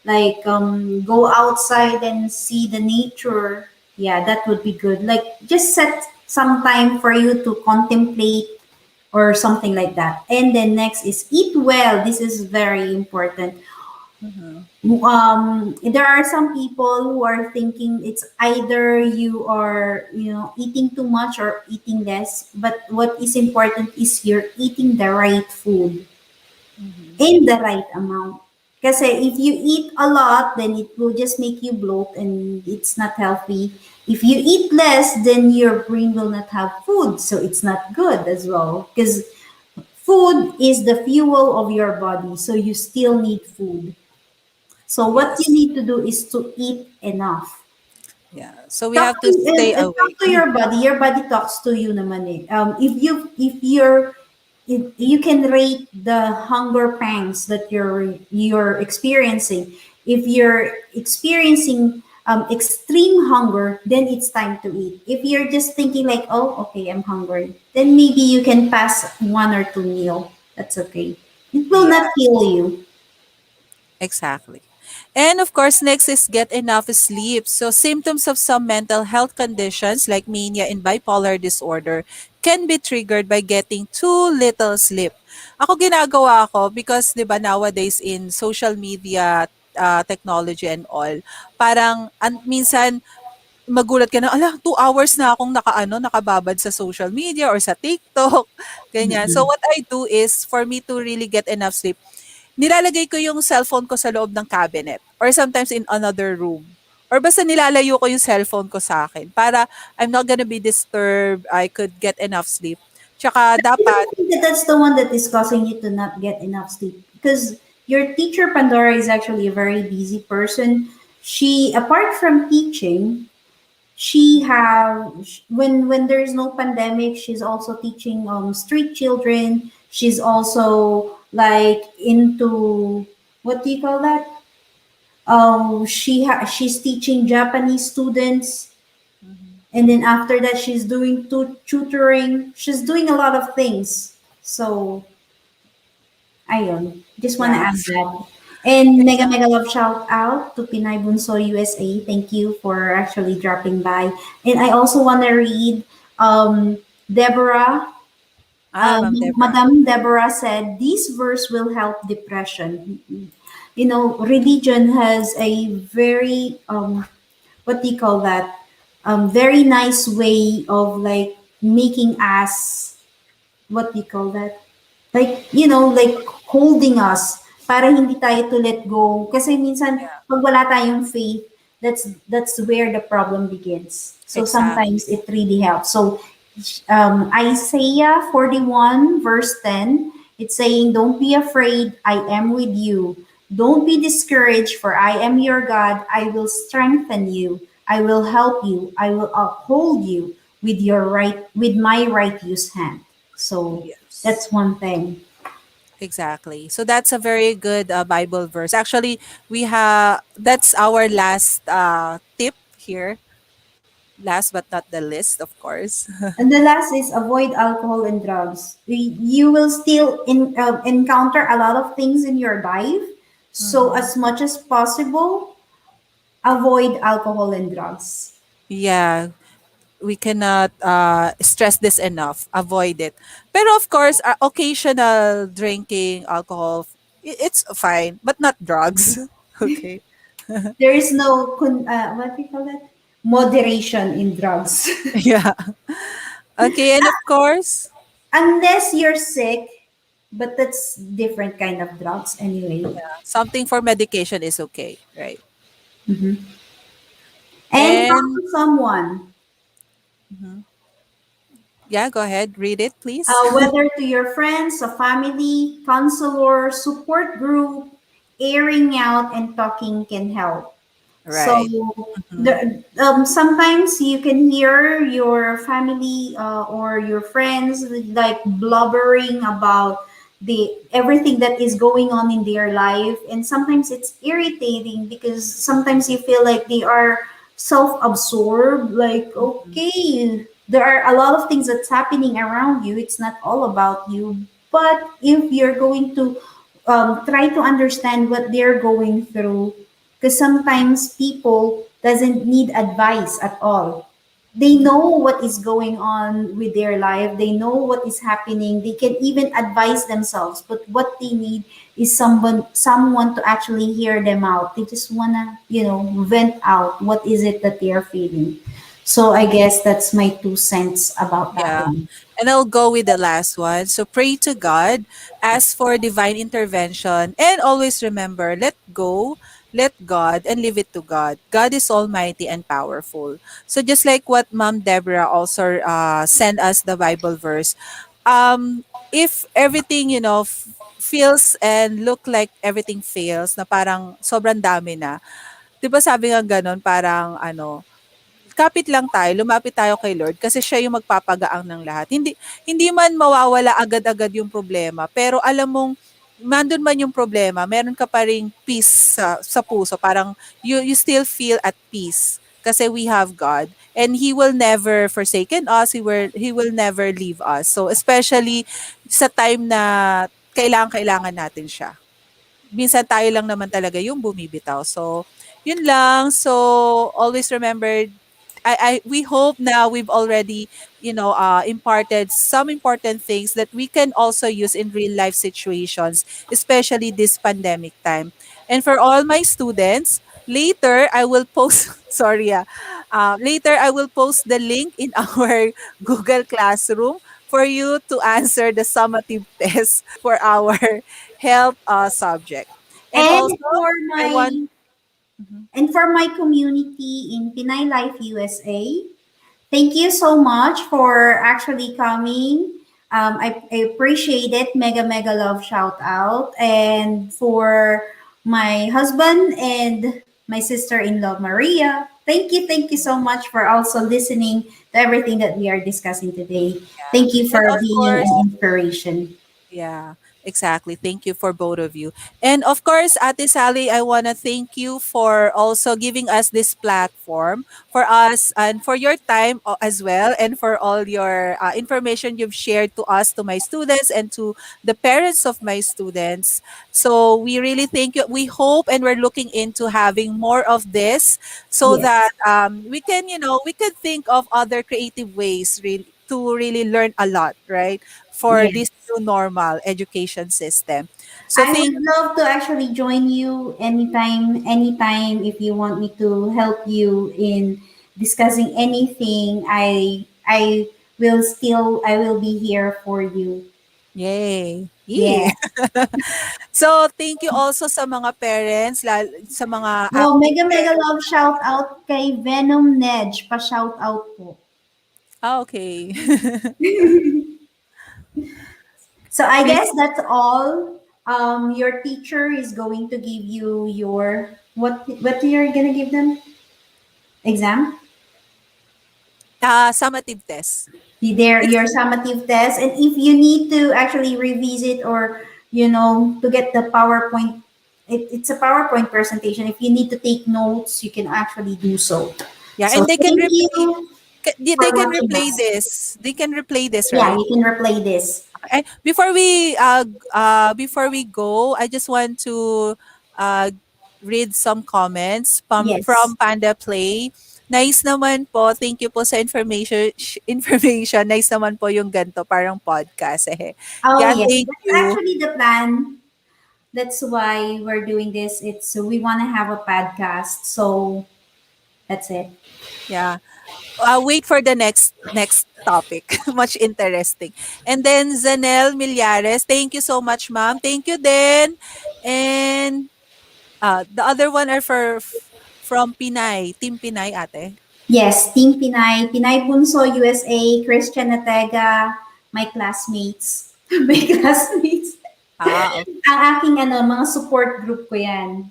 like go outside and see the nature, yeah, that would be good. Like just set some time for you to contemplate or something like that. And then next is eat well. This is very important. Mhm. There are some people who are thinking it's either you are eating too much or eating less, but what is important is you're eating the right food Mhm. in the right amount. Because if you eat a lot, then it will just make you bloat and it's not healthy. If you eat less, then your brain will not have food, so it's not good as well. Because food is the fuel of your body, so you still need food. So what you Yes. need to do is to eat enough. Yeah. So we have to stay Talk awake. to your body. Your body talks to you naman eh. If you can rate the hunger pangs that you're experiencing. If you're experiencing extreme hunger, then it's time to eat. If you're just thinking like, oh, okay, I'm hungry, then maybe you can pass one or two meal. That's okay. It will Yeah, not kill you. exactly. And of course, next is get enough sleep. So symptoms of some mental health conditions like mania and bipolar disorder can be triggered by getting too little sleep. Ako ginagawa ko because 'di ba nowadays in social media technology and all, parang minsan magulat ka na, "Hala, 2 hours na akong nakababad sa social media or sa TikTok," ganyan. So what I do is for me to really get enough sleep, nilalagay ko yung cellphone ko sa loob ng cabinet or sometimes in another room. Or basta nilalayo ko yung cellphone ko sa akin para I'm not gonna be disturbed, I could get enough sleep. Tsaka I dapat don't think that that's the one that is causing you to not get enough sleep because your teacher Pandora is actually a very busy person. She, apart from teaching, she have when there's no pandemic, she's also teaching street children. She's also like into, what do you call that? She's teaching Japanese students, Mhm. and then after that she's doing tutoring. She's doing a lot of things. So ayun, just want to Yeah. add that. And It's mega mega love shout out to Pinay Bunso USA. Thank you for actually dropping by. And I also want to read Deborah. Ma'am Deborah. Madam Deborah said, "This verse will help depression." You know, religion has a very what do you call that? Very nice way of like making us, what do you call that? Like, you know, like holding us para hindi tayo to let go. Kasi minsan, Yeah, pag wala tayong faith, that's where the problem begins. So sometimes exactly. it really helps. So Isaiah 41 verse 10, it's saying, "Don't be afraid, I am with you. Don't be discouraged, for I am your God. I will strengthen you. I will help you. I will uphold you with my righteous hand." So Yes. that's one thing. Exactly. So that's a very good Bible verse. Actually, we have that's our last tip here. Last but not the least, of course. And the last is avoid alcohol and drugs. You will still encounter a lot of things in your life. So Mhm. as much as possible, avoid alcohol and drugs. Yeah, we cannot stress this enough. Avoid it. Pero of course, occasional drinking alcohol, it's fine, but not drugs. Okay. There is no what do you call that? Moderation in drugs. Yeah. Okay, and of course, Unless you're sick, but that's different kind of drugs anyway. something for medication is okay, right? Mhm. And talk And to someone. mhm. Yeah, go ahead, read it, please. Whether to your friends, a family, counselor, support group, airing out and talking can help. So Right. Mhm. sometimes you can hear your family or your friends like blubbering about the everything that is going on in their life, and sometimes it's irritating because sometimes you feel like they are self-absorbed. Like, Mhm. okay, there are a lot of things that's happening around you. It's not all about you. But if you're going to try to understand what they're going through, because sometimes people doesn't need advice at all. They know what is going on with their life, they know what is happening, they can even advise themselves, but what they need is someone to actually hear them out. They just want to, vent out what is it that they are feeling. So I guess that's my 2 cents about that Yeah. one. And I'll go with the last one. So pray to God, ask for divine intervention, and always remember, let go, let God, and leave it to God. God is almighty and powerful. So just like what Mom Deborah also sent us the Bible verse, if everything, feels and look like everything fails, na parang sobrang dami na, di ba sabi nga ganon, parang kapit lang tayo, lumapit tayo kay Lord kasi siya yung magpapagaang ng lahat. Hindi man mawawala agad-agad yung problema, pero alam mong nandun man yung problema, meron ka pa ring peace sa puso. Parang you still feel at peace kasi we have God and He will never forsaken us. He will never leave us. So especially sa time na kailangan natin siya, minsan tayo lang naman talaga yung bumibitaw. So, yun lang. So, always remember, we hope now we've already, imparted some important things that we can also use in real life situations, especially this pandemic time. And for all my students, later I will post, sorry, later I will post the link in our Google Classroom for you to answer the summative test for our health subject. And and also, for I want, my mhm, and for my community in Pinay Life USA, thank you so much for actually coming. I appreciate it. Mega, mega love shout out. And for my husband and my sister in law, Maria, thank you so much for also listening to everything that we are discussing today. yeah. Thank you And for of being an course, inspiration. yeah. Exactly. Thank you for both of you. And of course, Ate Sally, I want to thank you for also giving us this platform for us and for your time as well, and for all your information you've shared to us, to my students, and to the parents of my students. So we really thank you. We hope and we're looking into having more of this so that Yes. we can, we could think of other creative ways really to really learn a lot, right? For Yes. this new normal education system. So I thank would love to actually join you anytime if you want me to help you in discussing anything. I will be here for you. yay. Yeah. Yay. So thank you also sa mga parents, sa mga Oh, active mega mega parents. love shout out kay Venom Nedge. Pa-shout out po. Ah, okay. So I Chris, guess that's all. Your teacher is going to give you your what you're gonna give them? Exam? summative test. It's Your summative test, and if you need to actually revisit or to get the PowerPoint, it's a PowerPoint presentation. If you need to take notes, you can actually do so. yeah, So and they can thank replay you for they can watching replay us. this. They can replay this, Yeah, right? you can replay this. Before we go, I just want to uh read some comments Yes. from Panda Play. Nice naman po. Thank you po sa information. Nice naman po yung ganto parang podcast eh. Oh Yeah, yes, thank that's you. actually the plan. That's why we're doing this. It's we want to have a podcast. So that's it. Yeah. Wait for the next topic. Much interesting. And then Zanel Millares, thank you so much, ma'am. Thank you then. And the other one are from Pinay, Team Pinay, ate. Yes, Team Pinay, Pinay Bunso USA, Christian Atega, my classmates. My classmates. Ah, okay. Ang aking mga support group ko yan.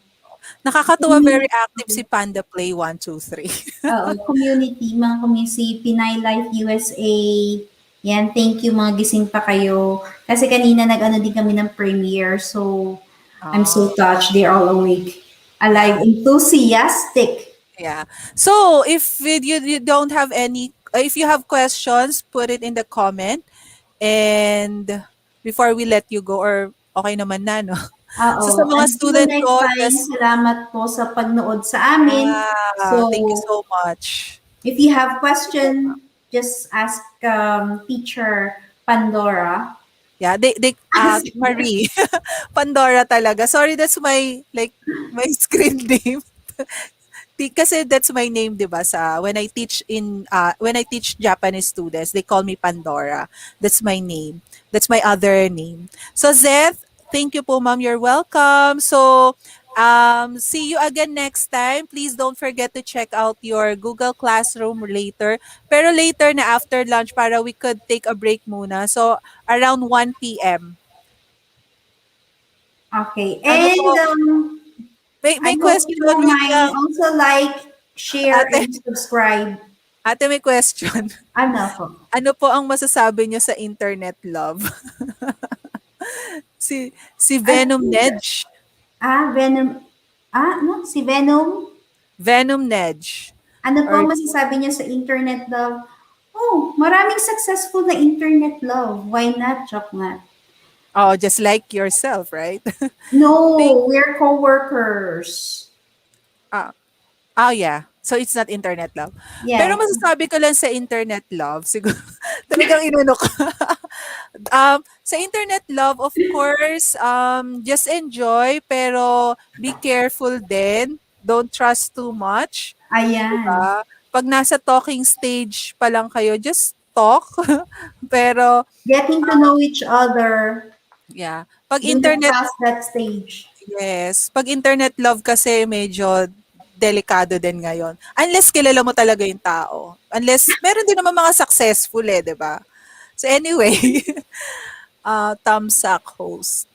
Nakakatuwa, very active si Panda Play 123. Oo, community, mga community, Pinay Life USA. Yan, thank you mga gising pa kayo. Kasi kanina nag-ano din kami ng premiere. So, I'm so Oh, touched. They're all awake. Alive, yeah. enthusiastic. Yeah. So, if you don't have any, if you have questions, put it in the comment. And before we let you go, or okay naman na, no? Oo. So, sa mga Until student next ko, time, just, salamat po sa pagnood sa amin. thank you So, so much. if you have question, just ask Teacher Pandora. Yeah, they Ask Marie. Pandora talaga. Sorry, that's my screen name. Kasi that's my name, 'di ba? Sa when I teach Japanese students, they call me Pandora. That's my name. That's my other name. So Zeth, thank you po, ma'am. You're welcome. So see you again next time. Please don't forget to check out your Google Classroom later. Pero later na after lunch para we could take a break muna. So around 1 p.m. Okay. Ano po? And I May hope you question. don't Wait mind lang. also like, share, Ate, and subscribe. ate, may question. Ano po? Ano po ang masasabi niyo sa internet love? Si At, Venom Nedge. Venom. No? Si Venom. Venom Nedge. Ano po Or masasabi niya sa internet love? Oh, maraming successful na internet love. Why not? Joke nga. just like yourself, right? Think No, we're co-workers. ah oh yeah. So it's not internet love. Pero Yes. masasabi ko lang sa internet love, siguro talagang inano ko. Sa internet love, of course, just enjoy pero be careful din. Don't trust too much. Ayan. Diba? Pag nasa talking stage pa lang kayo, just talk. Pero, Getting to know each other. yeah. Pag Do not internet, pass that stage. yes. Pag internet love kasi medyo delikado din ngayon. Unless kilala mo talaga yung tao. Unless, meron din naman mga successful di ba? So anyway, thumbs up host.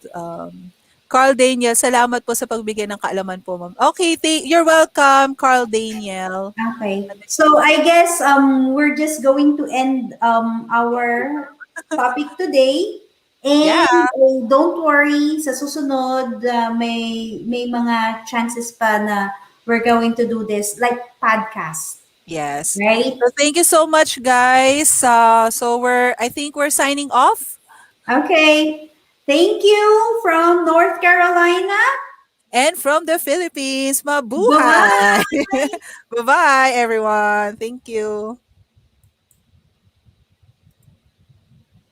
Carl Daniel, salamat po sa pagbigay ng kaalaman po, ma'am. Okay, you're welcome, Carl Daniel. Okay. So I guess we're just going to end our topic today. Yeah. And don't worry, sa susunod, may mga chances pa na we're going to do this like podcast, Yes. right? So thank you so much, guys. So I think we're signing off. Okay. Thank you from North Carolina. And from the Philippines, Bye-bye. mabuhay! Bye-bye, everyone. Thank you.